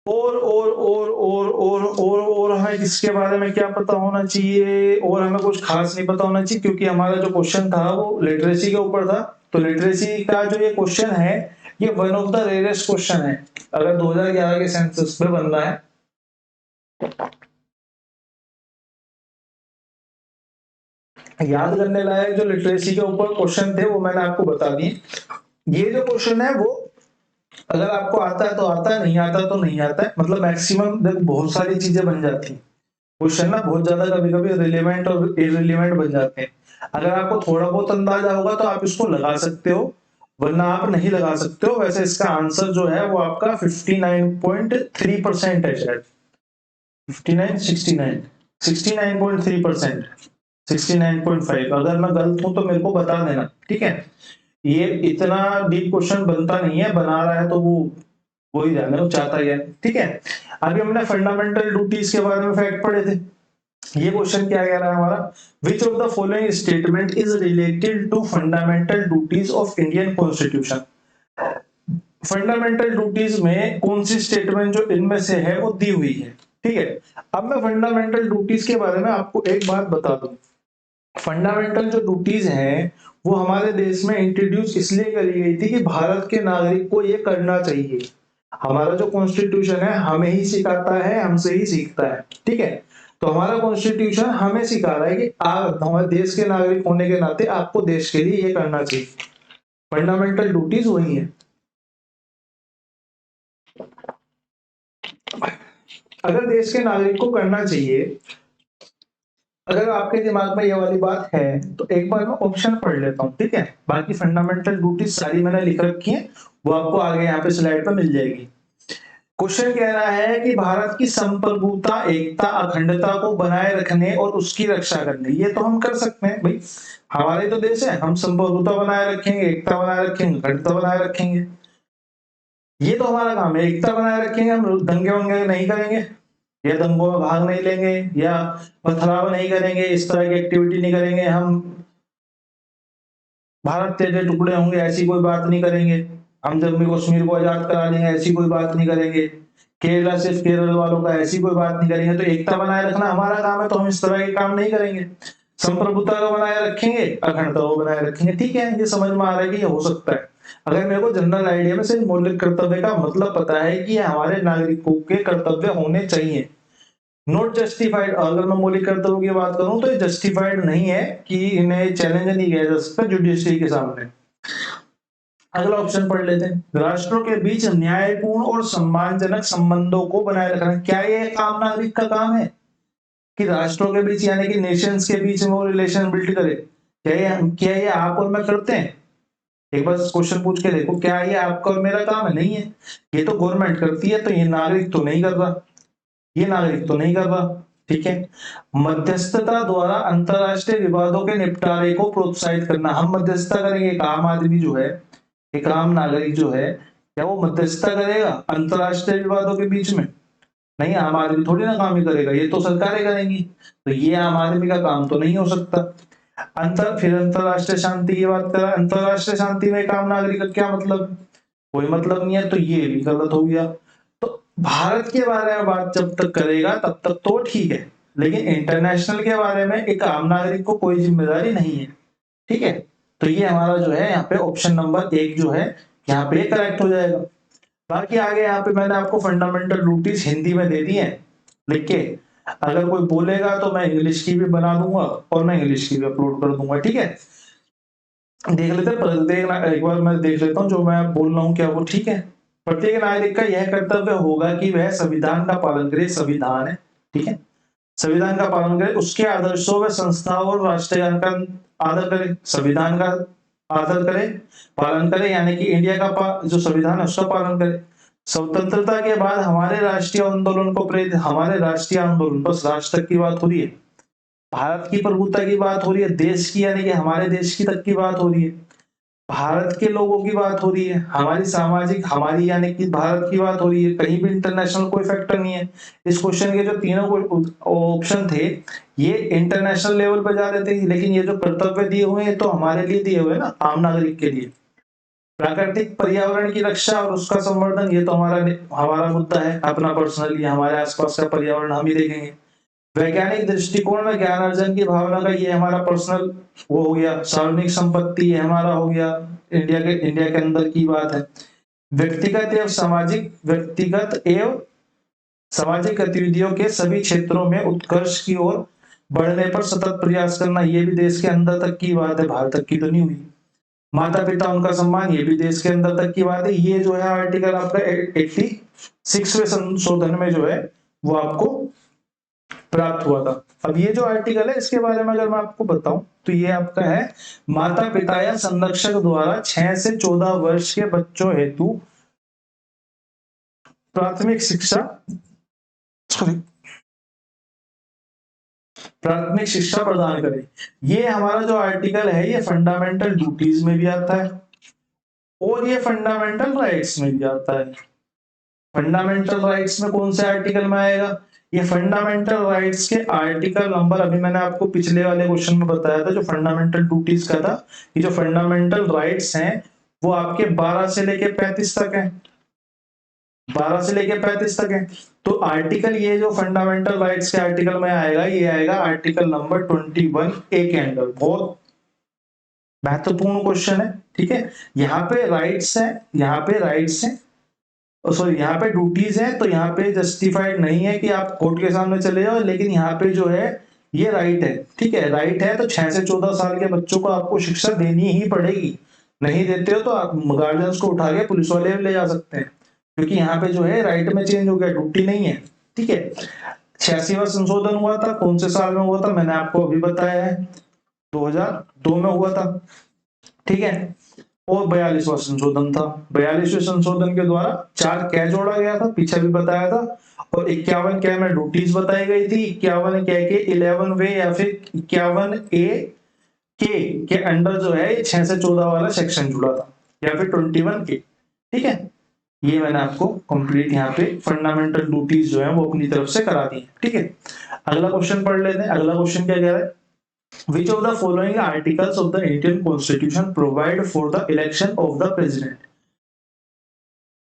और हमें इसके बारे में क्या पता होना चाहिए? और हमें कुछ खास नहीं पता होना चाहिए, क्योंकि हमारा जो क्वेश्चन था वो लिटरेसी के ऊपर था। तो लिटरेसी का जो ये क्वेश्चन है ये one of the rarest question है अगर 2011 के सेंसस में बन रहा है। याद करने लायक जो लिटरेसी के ऊपर क्वेश्चन थे वो मैंने आपको बता दिए। ये जो क्वेश्चन है वो अगर आपको आता है तो आता है, नहीं आता तो नहीं आता है। मतलब मैक्सिमम बहुत सारी चीजें बन जाती है क्वेश्चन ना, बहुत ज्यादा कभी कभी रिलेवेंट और इररिलेवेंट बन जाते हैं। अगर आपको थोड़ा बहुत अंदाजा होगा तो आप इसको लगा सकते हो, वरना आप नहीं लगा सकते हो। वैसे इसका आंसर जो है वो आपका 59.3% है शायद, 59 69 69.3%, 69.5। अगर मैं गलत हूं तो मेरे को बता देना। ठीक है, ये इतना डीप क्वेश्चन बनता नहीं है, बना रहा है तो वो वही जाने वो चाहता है, ठीक है। अभी हमने फंडामेंटल ड्यूटीज के बारे में फैक्ट पढ़े थे। ये क्वेश्चन क्या कह रहा है हमारा, which of the following statement is related to fundamental duties of Indian constitution. Fundamental duties में कौन सी स्टेटमेंट जो इनमें से है वो दी हुई है, ठीक है। अब मैं फंडामेंटल ड्यूटीज के बारे में आपको एक बात बता दूं। फंडामेंटल जो ड्यूटीज हैं वो हमारे देश में इंट्रोड्यूस इसलिए करी गई थी कि भारत के नागरिक को ये करना चाहिए। हमारा जो कॉन्स्टिट्यूशन है हमें ही सिखाता है, हमसे ही सीखता है, ठीक है। तो हमारा कॉन्स्टिट्यूशन हमें सिखा रहा है कि आप हमारे देश के नागरिक होने के नाते आपको देश के लिए ये करना चाहिए। फंडामेंटल ड्यूटीज वही है। अगर देश के नागरिक को करना चाहिए, अगर आपके दिमाग में ये वाली बात है तो एक बार मैं ऑप्शन पढ़ लेता हूँ, ठीक है। बाकी फंडामेंटल ड्यूटीज सारी मैंने लिख रखी है, वो आपको आगे यहाँ पे स्लाइड पे मिल जाएगी। क्वेश्चन कह रहा है कि भारत की संप्रभुता, एकता, अखंडता को बनाए रखने और उसकी रक्षा करने, ये तो हम कर सकते हैं भाई, हमारे तो देश है, हम संप्रभुता बनाए रखेंगे, एकता बनाए रखेंगे, अखंडता बनाए रखेंगे, ये तो हमारा काम है। एकता बनाए रखेंगे, हम दंगे वंगे नहीं करेंगे, या दंगों में भाग नहीं लेंगे, या पथराव नहीं करेंगे, इस तरह की एक्टिविटी नहीं करेंगे, हम भारत तेरे टुकड़े होंगे ऐसी कोई बात नहीं करेंगे, हम जम्मू कश्मीर को आजाद करा लेंगे ऐसी कोई बात नहीं करेंगे, केरला सिर्फ केरल वालों का ऐसी कोई बात नहीं करेंगे। तो एकता बनाए रखना हमारा काम है, तो हम इस तरह के काम नहीं करेंगे। संप्रभुता को बनाए रखेंगे, अखंडता को बनाए रखेंगे, ठीक है। ये समझ में आ रहा है कि ये हो सकता है। अगर मेरे को जनरल आइडिया में सिर्फ मौलिक कर्तव्य का मतलब पता है कि ये हमारे नागरिकों के कर्तव्य होने चाहिए, नॉट जस्टिफाइड। अगर मैं मौलिक कर्तव्यों की बात करूं तो ये जस्टिफाइड नहीं है कि इन्हें चैलेंज नहीं किया जा सकता जुडिशरी के सामने। अगला ऑप्शन पढ़ लेते हैं, राष्ट्रों के बीच न्यायपूर्ण और सम्मानजनक संबंधों को बनाए रखना। क्या ये आम नागरिक का काम है कि राष्ट्रों के बीच यानी कि नेशंस के बीच में वो रिलेशन बिल्ड करे? क्या ये आप और मैं करते हैं? एक बार क्वेश्चन पूछ के देखो, क्या ये आपका और मेरा काम है? नहीं है, ये तो गवर्नमेंट करती है, तो ये नागरिक तो नहीं कर रहा, ये नागरिक तो नहीं कर रहा, ठीक है। मध्यस्थता द्वारा अंतरराष्ट्रीय विवादों के निपटारे को प्रोत्साहित करना, हम मध्यस्थता करेंगे। एक आम आदमी जो है, एक आम नागरिक जो है, क्या वो मध्यस्थता करेगा अंतरराष्ट्रीय विवादों के बीच में? नहीं, आम आदमी थोड़ी ना काम ही करेगा, ये तो सरकारें करेंगी, तो ये आम आदमी का काम तो नहीं हो सकता। फिर अंतरराष्ट्रीय शांति की बात करें, अंतरराष्ट्रीय शांति में एक आम नागरिक का क्या मतलब? कोई मतलब नहीं है, तो ये भी गलत हो गया। तो भारत के बारे में बात जब तक करेगा तब तक तो ठीक है, लेकिन इंटरनेशनल के बारे में एक आम नागरिक को कोई जिम्मेदारी नहीं है, ठीक है। तो ये हमारा जो है यहाँ पे ऑप्शन नंबर 1 जो है यहाँ पे करेक्ट हो जाएगा। बाकी आगे यहाँ पे मैंने आपको फंडामेंटल ड्यूटीज हिंदी में दे दी है लिख के, अगर कोई बोलेगा तो मैं इंग्लिश की भी बना दूंगा और मैं इंग्लिश की भी अपलोड कर दूंगा, ठीक है। देख लेते हैं, एक बार मैं देख लेता हूँ जो मैं बोल रहा हूँ क्या वो ठीक है। प्रत्येक नागरिक का यह कर्तव्य होगा कि वह संविधान का पालन करे, संविधान है, ठीक है, संविधान का पालन करे, उसके आदर्शों व संस्थाओं और राष्ट्रगान का आदर करे, संविधान का आदर करे, पालन करे, यानी कि इंडिया का जो संविधान है उसका पालन करे। स्वतंत्रता के बाद हमारे राष्ट्रीय आंदोलन को प्रेरित, हमारे राष्ट्रीय आंदोलन, बस राष्ट्र तक की बात हो रही है, भारत की प्रभुता की बात हो रही है, देश की यानी कि हमारे देश की तक की बात हो रही है, भारत के लोगों की बात हो रही है, हमारी सामाजिक, हमारी यानी कि भारत की बात हो रही है, कहीं भी इंटरनेशनल कोई फैक्टर नहीं है। इस क्वेश्चन के जो तीनों ऑप्शन थे ये इंटरनेशनल लेवल पर जा रहे थे, लेकिन ये जो कर्तव्य दिए हुए हैं तो हमारे लिए दिए हुए हैं ना, आम नागरिक के लिए। प्राकृतिक पर्यावरण की रक्षा और उसका संवर्धन, ये तो हमारा मुद्दा है अपना पर्सनली, हमारे आसपास का पर्यावरण हम ही देखेंगे। वैज्ञानिक दृष्टिकोण में ज्ञान अर्जन की भावना का, ये हमारा पर्सनल वो हो गया। सार्वजनिक संपत्ति ये हमारा हो गया, इंडिया के अंदर की बात है। व्यक्तिगत एवं सामाजिक गतिविधियों के सभी क्षेत्रों में उत्कर्ष की ओर बढ़ने पर सतत प्रयास करना, ये भी देश के अंदर तक की बात है, बाहर तक की तो नहीं हुई। माता पिता उनका सम्मान, ये भी देश के अंदर तक की बात है। ये जो है आर्टिकल आपका 86वें संशोधन में जो है वो आपको प्राप्त हुआ था। अब ये जो आर्टिकल है इसके बारे में अगर मैं आपको बताऊं तो ये आपका है, माता पिता या संरक्षक द्वारा 6 से 14 वर्ष के बच्चों हेतु प्राथमिक शिक्षा प्रदान करें। ये हमारा जो आर्टिकल है ये फंडामेंटल ड्यूटीज में भी आता है और ये फंडामेंटल राइट्स में भी आता है। फंडामेंटल राइट्स में कौन से आर्टिकल में आएगा? ये फंडामेंटल राइट्स के आर्टिकल नंबर, अभी मैंने आपको पिछले वाले क्वेश्चन में बताया था जो फंडामेंटल ड्यूटीज का था, ये जो फंडामेंटल राइट्स हैं वो आपके 12 से लेके 35 तक है, 12 से लेके 35 तक है। तो आर्टिकल, ये जो फंडामेंटल राइट्स के आर्टिकल में आएगा, ये आएगा आर्टिकल नंबर 21A के अंदर। बहुत महत्वपूर्ण क्वेश्चन है, ठीक है। यहाँ पे राइट्स है, यहाँ पे राइट्स है, सॉरी यहाँ पे ड्यूटीज है, तो यहाँ पे जस्टिफाइड नहीं है कि आप कोर्ट के सामने चले जाओ, लेकिन यहाँ पे जो है ये राइट है, ठीक है। राइट है तो 6 से 14 साल के बच्चों को आपको शिक्षा देनी ही पड़ेगी। नहीं देते हो तो आप गार्जियंस को उठा के पुलिस वाले ले जा सकते हैं, क्योंकि यहाँ पे जो है राइट में चेंज हो गया, ड्यूटी नहीं है, ठीक है। 86वां संशोधन हुआ था, कौन से साल में हुआ था? मैंने आपको अभी बताया है, 2002 में हुआ था, ठीक है। और 42वां संशोधन था, 42वें संशोधन के द्वारा 4 कै जोड़ा गया था, पीछे भी बताया था, और 51 कै में ड्यूटीज बताई गई थी। 51 कै के 11वे या फिर 51A के अंडर जो है 6 से 14 वाला सेक्शन जुड़ा था, या फिर 21A, ठीक है। ये मैंने आपको कंप्लीट यहाँ पे फंडामेंटल ड्यूटीज जो है वो अपनी तरफ से करा दी है, ठीक है। अगला क्वेश्चन पढ़ लेते हैं। अगला क्वेश्चन क्या कह रहा है? Which of the following articles of the Indian Constitution provide for the election of the president?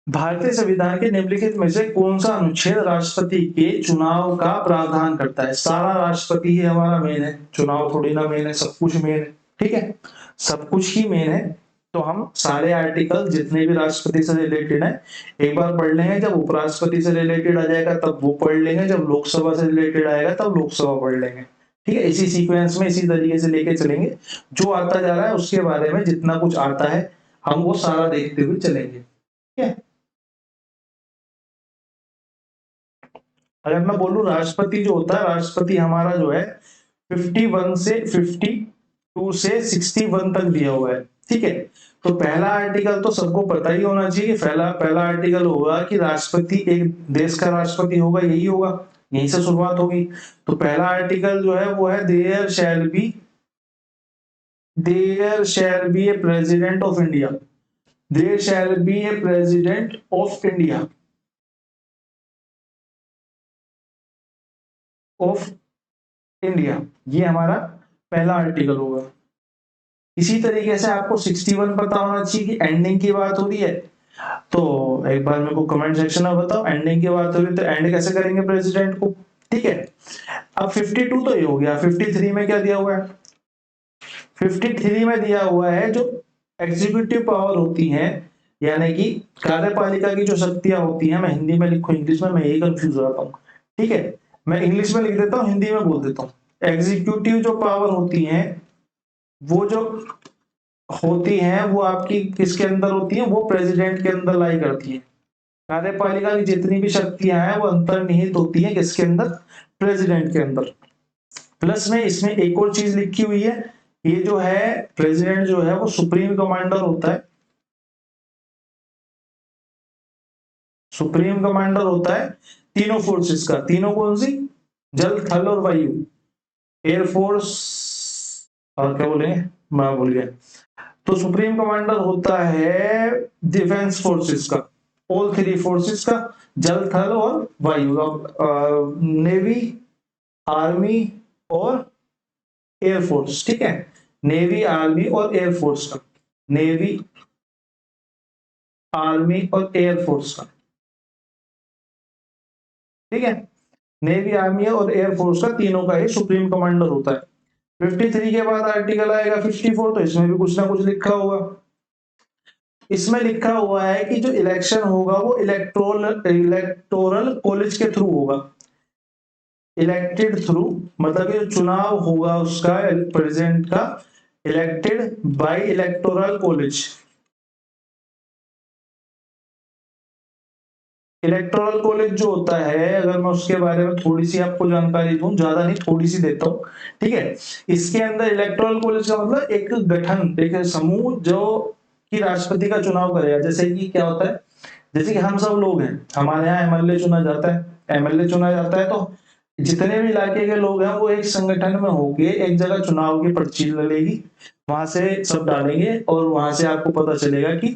भारतीय संविधान के निम्नलिखित में से कौन सा अनुच्छेद राष्ट्रपति के चुनाव का प्रावधान करता है? सारा राष्ट्रपति ही हमारा मेन है, चुनाव थोड़ी ना मेन है, सब कुछ मेन है, ठीक है, सब कुछ ही मेन है। तो हम सारे आर्टिकल जितने भी राष्ट्रपति से रिलेटेड है एक बार पढ़ लेंगे, जब उपराष्ट्रपति से रिलेटेड आ जाएगा तब वो पढ़ लेंगे, जब लोकसभा से रिलेटेड आएगा तब लोकसभा पढ़ लेंगे, ठीक है। इसी सीक्वेंस में इसी तरीके से लेके चलेंगे, जो आता जा रहा है उसके बारे में जितना कुछ आता है हम वो सारा देखते हुए चलेंगे, ठीक है। अगर मैं बोलूं राष्ट्रपति जो होता है, राष्ट्रपति हमारा जो है 51 से 52 से 61 तक दिया हुआ है, ठीक है। तो पहला आर्टिकल तो सबको पता ही होना चाहिए, पहला आर्टिकल होगा कि राष्ट्रपति एक देश का राष्ट्रपति होगा, यही होगा, यहीं से शुरुआत होगी। तो पहला आर्टिकल जो है वो है there shall be a president of India, there shall be a president of India, ये हमारा पहला आर्टिकल होगा। इसी तरीके से आपको 61 पता होना चाहिए कि एंडिंग की बात हो रही है, तो एक बार मेरे को कमेंट सेक्शन में बताओ, एंडिंग की बात हो रही है तो एंड कैसे करेंगे प्रेसिडेंट को, ठीक है। अब 52 तो ये हो गया, 53 में क्या दिया हुआ है? 53 में दिया हुआ है जो एग्जीक्यूटिव पावर होती है, यानी कि कार्यपालिका की जो शक्तियां होती हैं, मैं हिंदी में लिखूं इंग्लिश में, मैं यही कंफ्यूज हो जाता हूँ, ठीक है। मैं इंग्लिश में लिख देता हूँ, हिंदी में बोल देता हूँ। एग्जीक्यूटिव जो पावर होती है वो जो होती है वो आपकी किसके अंदर होती है? वो प्रेसिडेंट के अंदर लाई करती है। कार्यपालिका की जितनी भी शक्तियां हैं वो अंतर्निहित होती है किसके अंदर? प्रेसिडेंट के अंदर। प्लस में इसमें एक और चीज लिखी हुई है, ये जो है प्रेसिडेंट जो है वो सुप्रीम कमांडर होता है, सुप्रीम कमांडर होता है तीनों फोर्सेस का। तीनों कौन सी? जल, थल और वायु, एयरफोर्स और क्या बोलेंगे, मैं भूल गया। तो सुप्रीम कमांडर होता है डिफेंस फोर्सेस का, ऑल थ्री फोर्सेस का, जल, थल और वायु, नेवी, आर्मी और एयरफोर्स, ठीक है। नेवी, आर्मी और एयरफोर्स का, नेवी, आर्मी और एयरफोर्स का, ठीक है। नेवी, आर्मी और एयरफोर्स का तीनों का ही सुप्रीम कमांडर होता है। 53 के बाद आर्टिकल आएगा 54, तो इसमें भी कुछ ना कुछ लिखा होगा। इसमें लिखा हुआ है कि जो इलेक्शन होगा वो इलेक्टोरल कॉलेज के थ्रू होगा। इलेक्टेड थ्रू मतलब कि चुनाव होगा उसका प्रेसिडेंट का, elected by electoral college. Electoral college जो होता है, अगर मैं उसके बारे में थोड़ी सी आपको जानकारी दूं, ज्यादा नहीं थोड़ी सी देता हूं, ठीक है। इसके अंदर इलेक्टोरल कॉलेज का मतलब एक गठन, एक समूह जो कि राष्ट्रपति का चुनाव करेगा। जैसे कि क्या होता है, जैसे कि हम सब लोग हैं, हमारे यहाँ एमएलए चुना जाता है, एमएलए चुना जाता है तो जितने भी इलाके के लोग हैं वो एक संगठन में होके एक जगह चुनाव की पर्ची लगेगी, वहां से सब डालेंगे और वहां से आपको पता चलेगा कि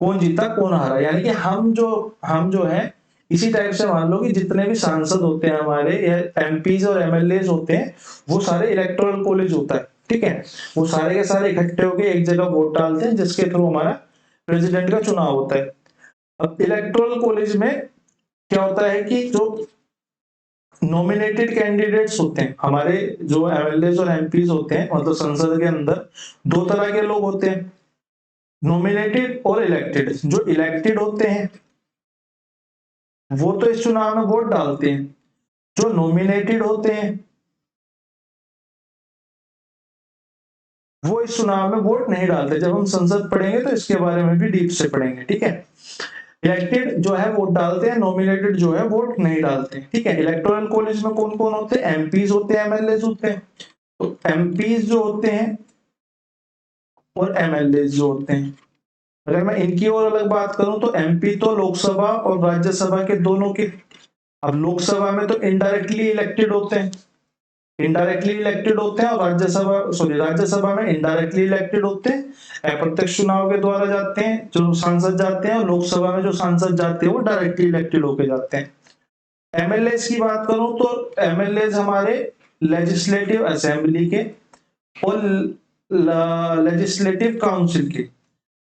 कौन जीता कौन हारा। यानी कि हम जो है इसी टाइप से मान लो कि जितने भी सांसद होते हैं हमारे या एमपीज और एमएलए होते हैं वो सारे इलेक्टोरल कॉलेज होता है, ठीक है। वो सारे के सारे इकट्ठे होकर एक जगह वोट डालते हैं जिसके थ्रू हमारा प्रेसिडेंट का चुनाव होता है। अब इलेक्टोरल कॉलेज में क्या होता है कि जो नॉमिनेटेड कैंडिडेट्स होते हैं हमारे, जो एमएलए और एमपीज होते हैं, मतलब संसद के अंदर दो तरह के लोग होते हैं, नॉमिनेटेड और इलेक्टेड। जो इलेक्टेड होते हैं वो तो इस चुनाव में वोट डालते हैं, जो नॉमिनेटेड होते हैं वो इस चुनाव में वोट नहीं डालते। जब हम संसद पढ़ेंगे तो इसके बारे में भी डीप से पढ़ेंगे, ठीक है। इलेक्टेड जो है वोट डालते हैं, नॉमिनेटेड जो है वोट नहीं डालते, ठीक है। इलेक्टोरल कॉलेज में कौन कौन होते हैं? एमपीज होते हैं, एमएलए होते हैं। तो एमपीज जो होते हैं और एमएलए जो होते हैं, अगर मैं इनकी और अलग बात करूं तो एमपी तो लोकसभा और राज्यसभा के दोनों के। अब लोकसभा में तो इनडायरेक्टली इलेक्टेड होते हैं, इनडायरेक्टली इलेक्टेड होते हैं, और राज्यसभा में इनडायरेक्टली इलेक्टेड होते हैं, अप्रत्यक्ष चुनाव के द्वारा जाते हैं जो सांसद जाते हैं, और लोकसभा में जो सांसद जाते हैं वो डायरेक्टली इलेक्टेड होके जाते हैं। एमएलए की बात करूं तो एमएलए हमारे लेजिस्लेटिव असेंबली के और लेजिस्लेटिव काउंसिल के।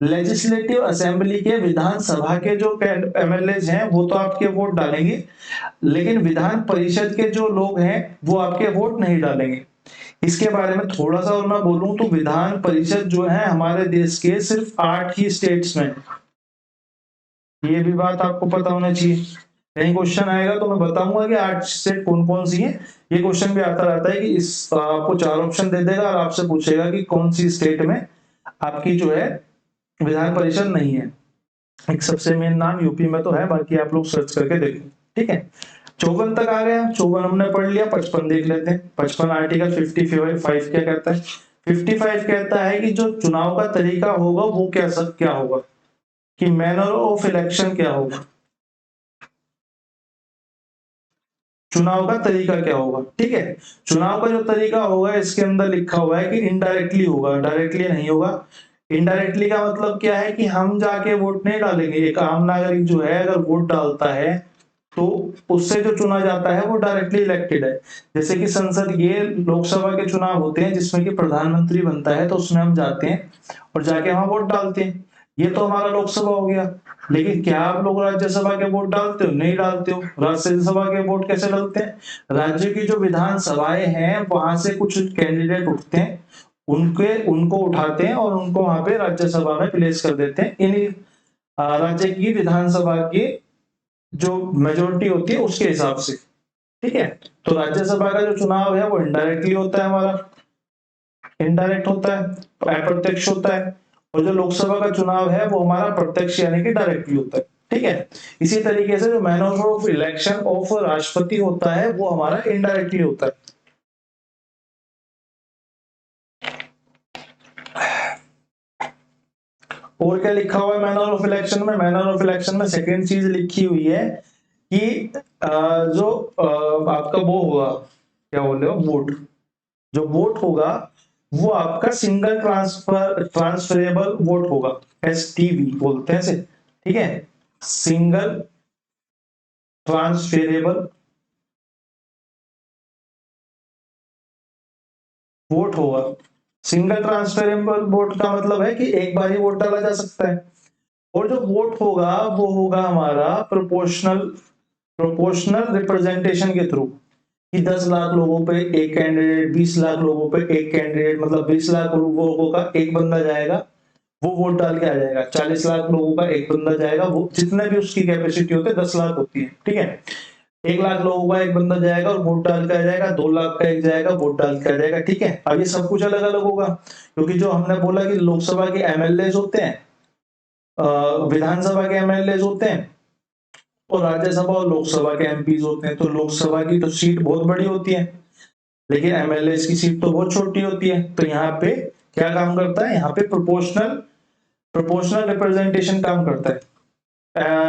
लेजिस्लेटिव असेंबली के विधानसभा के जो एमएलए हैं वो तो आपके वोट डालेंगे, लेकिन विधान परिषद के जो लोग हैं वो आपके वोट नहीं डालेंगे। इसके बारे में थोड़ा सा और मैं बोलूं तो विधान परिषद जो है हमारे देश के सिर्फ 8 ही स्टेट्स में, ये भी बात आपको पता होना चाहिए। कहीं क्वेश्चन आएगा तो मैं बताऊंगा कि 8 स्टेट कौन कौन सी है। ये क्वेश्चन भी आता रहता है कि इस आपको 4 ऑप्शन दे देगा और आपसे पूछेगा कि कौन सी स्टेट में आपकी जो है विधान परिषद नहीं है। एक सबसे मेन नाम यूपी में तो है, बाकी आप लोग सर्च करके देखो, ठीक है। 54 तक आ गया, 54 हमने पढ़ लिया। 55 देख लेते हैं। 55 आर्टिकल 55 क्या कहता है? 55 कहता है कि जो चुनाव का तरीका होगा वो क्या होगा, कि मैनर ऑफ इलेक्शन क्या होगा, चुनाव का तरीका क्या होगा, ठीक है। चुनाव का जो तरीका होगा इसके अंदर लिखा हुआ है कि इनडायरेक्टली होगा, डायरेक्टली नहीं होगा। इनडायरेक्टली का मतलब क्या है कि हम जाके वोट नहीं डालेंगे। एक आम नागरिक जो है अगर वोट डालता है तो उससे जो चुना जाता है वो डायरेक्टली इलेक्टेड है। जैसे कि संसद, ये लोकसभा के चुनाव होते हैं जिसमें कि प्रधानमंत्री बनता है, तो उसमें हम जाते हैं और जाके वहां वोट डालते हैं। ये तो हमारा लोकसभा हो गया। लेकिन क्या आप लोग राज्यसभा के वोट डालते हो? नहीं डालते हो। राज्यसभा के वोट कैसे डालते हैं? राज्य की जो विधानसभाएं हैं वहां से कुछ कैंडिडेट उठते हैं, उनको उठाते हैं और उनको वहां पे राज्यसभा में प्लेस कर देते हैं। इन राज्य की विधानसभा की जो मेजोरिटी होती है उसके हिसाब से, ठीक है। तो राज्यसभा का जो चुनाव है वो इनडायरेक्टली होता है, हमारा इनडायरेक्ट होता है, अप्रत्यक्ष होता है। और जो लोकसभा का चुनाव है वो हमारा प्रत्यक्ष यानी कि डायरेक्टली होता है, ठीक है। इसी तरीके से जो मैनर ऑफ इलेक्शन ऑफ राष्ट्रपति होता है वो हमारा इनडायरेक्टली होता है। और क्या लिखा हुआ है मैनर ऑफ इलेक्शन में? मैनर ऑफ इलेक्शन में सेकेंड चीज लिखी हुई है कि जो आपका वो होगा, क्या बोले हो, वोट, जो वोट होगा वो आपका सिंगल ट्रांसफरेबल वोट होगा, एसटीवी बोलते हैं इसे, ठीक है। सिंगल ट्रांसफरेबल वोट होगा। सिंगल ट्रांसफरेबल वोट का मतलब है कि एक बार ही वोट डाला जा सकता है। और जो वोट होगा वो होगा हमारा प्रोपोर्शनल रिप्रेजेंटेशन के थ्रू, कि 10 लाख लोगों पे एक कैंडिडेट, 20 लाख लोगों पे एक कैंडिडेट, मतलब 20 लाख लोगों का एक बंदा जाएगा वो वोट डाल के आ जाएगा। 40 लाख लोगों का एक बंदा जाएगा, वो जितने भी उसकी कैपेसिटी होती है 10 लाख होती है, ठीक है। 1 लाख लोगों का एक बंदा जाएगा और वोट डाल के आ जाएगा। 2 लाख का एक जाएगा, वोट डाल के आ जाएगा, ठीक है। अब ये सब कुछ अलग अलग होगा, क्योंकि जो हमने बोला कि लोकसभा के एमएलए होते हैं, विधानसभा के एमएलए होते हैं, और राज्यसभा और लोकसभा के एमपीज होते हैं। तो लोकसभा की तो सीट बहुत बड़ी होती है, लेकिन एमएलए की सीट तो बहुत छोटी होती है। तो यहाँ पे क्या काम करता है? यहाँ पे प्रोपोर्शनल रिप्रेजेंटेशन काम करता है।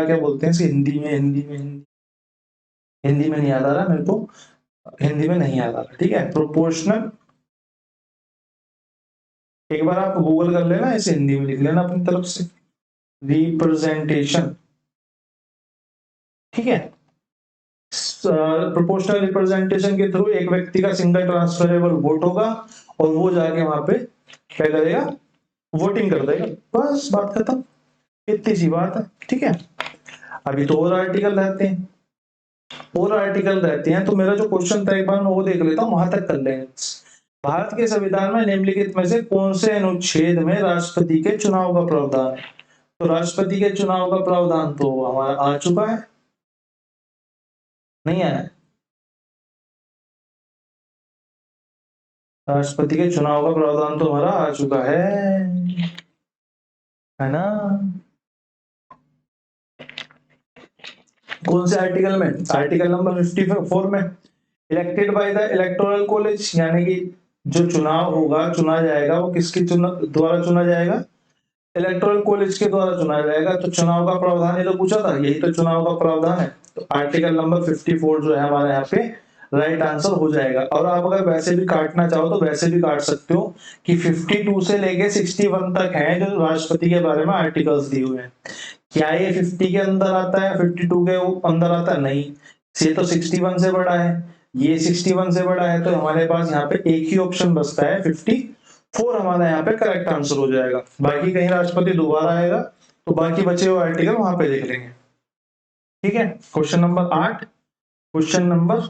क्या बोलते हैं इसकी हिंदी में नहीं याद आ रहा मेरे को, हिंदी में नहीं याद आ रहा, ठीक है। प्रोपोर्शनल, एक बार आप गूगल कर लेना, इसे हिंदी में लिख लेना अपनी तरफ से, रिप्रेजेंटेशन, ठीक है। प्रोपोर्शनल रिप्रेजेंटेशन के थ्रू एक व्यक्ति का सिंगल ट्रांसफरेबल वोट होगा और वो जाके वहां पे क्या करेगा, वोटिंग कर देगा, बस बात खत्म, इतनी सी बात है। ठीक है, अभी तो और आर्टिकल रहते हैं, तो मेरा जो क्वेश्चन था एक बार मैं वो देख लेता हूँ, वहां तक कर लेंगे। भारत के संविधान में निम्नलिखित में से कौन से अनुच्छेद में राष्ट्रपति के चुनाव का प्रावधान है? तो राष्ट्रपति के चुनाव का प्रावधान तो हमारा आ चुका है, नहीं आया? राष्ट्रपति के चुनाव का प्रावधान तो हमारा आ चुका है ना? कौन से आर्टिकल में? आर्टिकल नंबर 54 में। Elected by the electoral college, यानी कि जो चुनाव होगा, चुना जाएगा, वो किसके द्वारा चुना जाएगा? इलेक्टोरल कॉलेज के द्वारा चुना जाएगा। तो चुनाव का प्रावधान ये तो पूछा था, यही तो चुनाव का प्रावधान है। तो आर्टिकल नंबर 54 जो है हमारे यहाँ पे राइट आंसर हो जाएगा। और आप अगर वैसे भी काटना चाहो तो वैसे भी काट सकते हो कि 52 से लेके 61 तक है जो राष्ट्रपति के बारे में आर्टिकल्स दिए हुए हैं। क्या ये 50 के अंदर आता है, 52 के अंदर आता है? नहीं, ये तो 61 से बड़ा है, ये 61 से बड़ा है, तो हमारे पास यहाँ पे एक ही ऑप्शन बचता है, 54 हमारा यहाँ पे करेक्ट आंसर हो जाएगा। बाकी कहीं राष्ट्रपति दोबारा आएगा तो बाकी बचे हुए आर्टिकल वहां पे देख लेंगे। ठीक है, क्वेश्चन नंबर 8। क्वेश्चन नंबर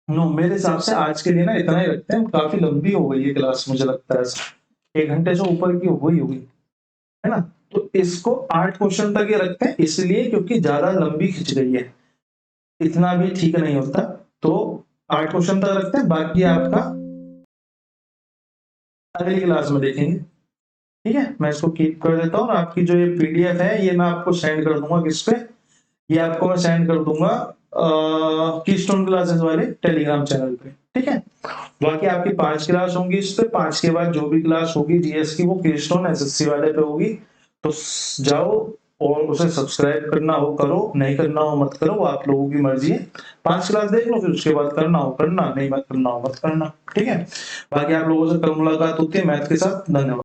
9, मेरे हिसाब से आज के लिए ना इतना ही रखते हैं, काफी लंबी हो गई है क्लास, मुझे लगता है 1 घंटे से ऊपर की हो गई होगी, है ना? तो इसको 8 क्वेश्चन तक ये रखते हैं, इसलिए क्योंकि ज्यादा लंबी खिंच गई है, इतना भी ठीक नहीं होता। तो 8 क्वेश्चन तक रखते हैं, बाकी आपका अगली क्लास में देखेंगे। ठीक है, मैं इसको कीप कर देता हूँ और आपकी जो ये पीडीएफ है ये मैं आपको सेंड कर दूंगा, किस पे? ये आपको मैं सेंड कर दूंगा कीस्टोन क्लासेस वाले टेलीग्राम चैनल पे। ठीक है, बाकी आपकी 5 क्लास होंगी इस पे, 5 के बाद जो भी क्लास होगी जीएस की वो कीस्टोन एसएससी वाले पे होगी। तो जाओ और उसे सब्सक्राइब करना हो करो, नहीं करना हो मत करो, वो आप लोगों की मर्जी है। 5 क्लास देख लो, फिर उसके बाद करना हो करना, नहीं मत करना हो मत करना। ठीक है, बाकी आप लोगों से कल मुलाकात होती है मैथ के साथ। धन्यवाद।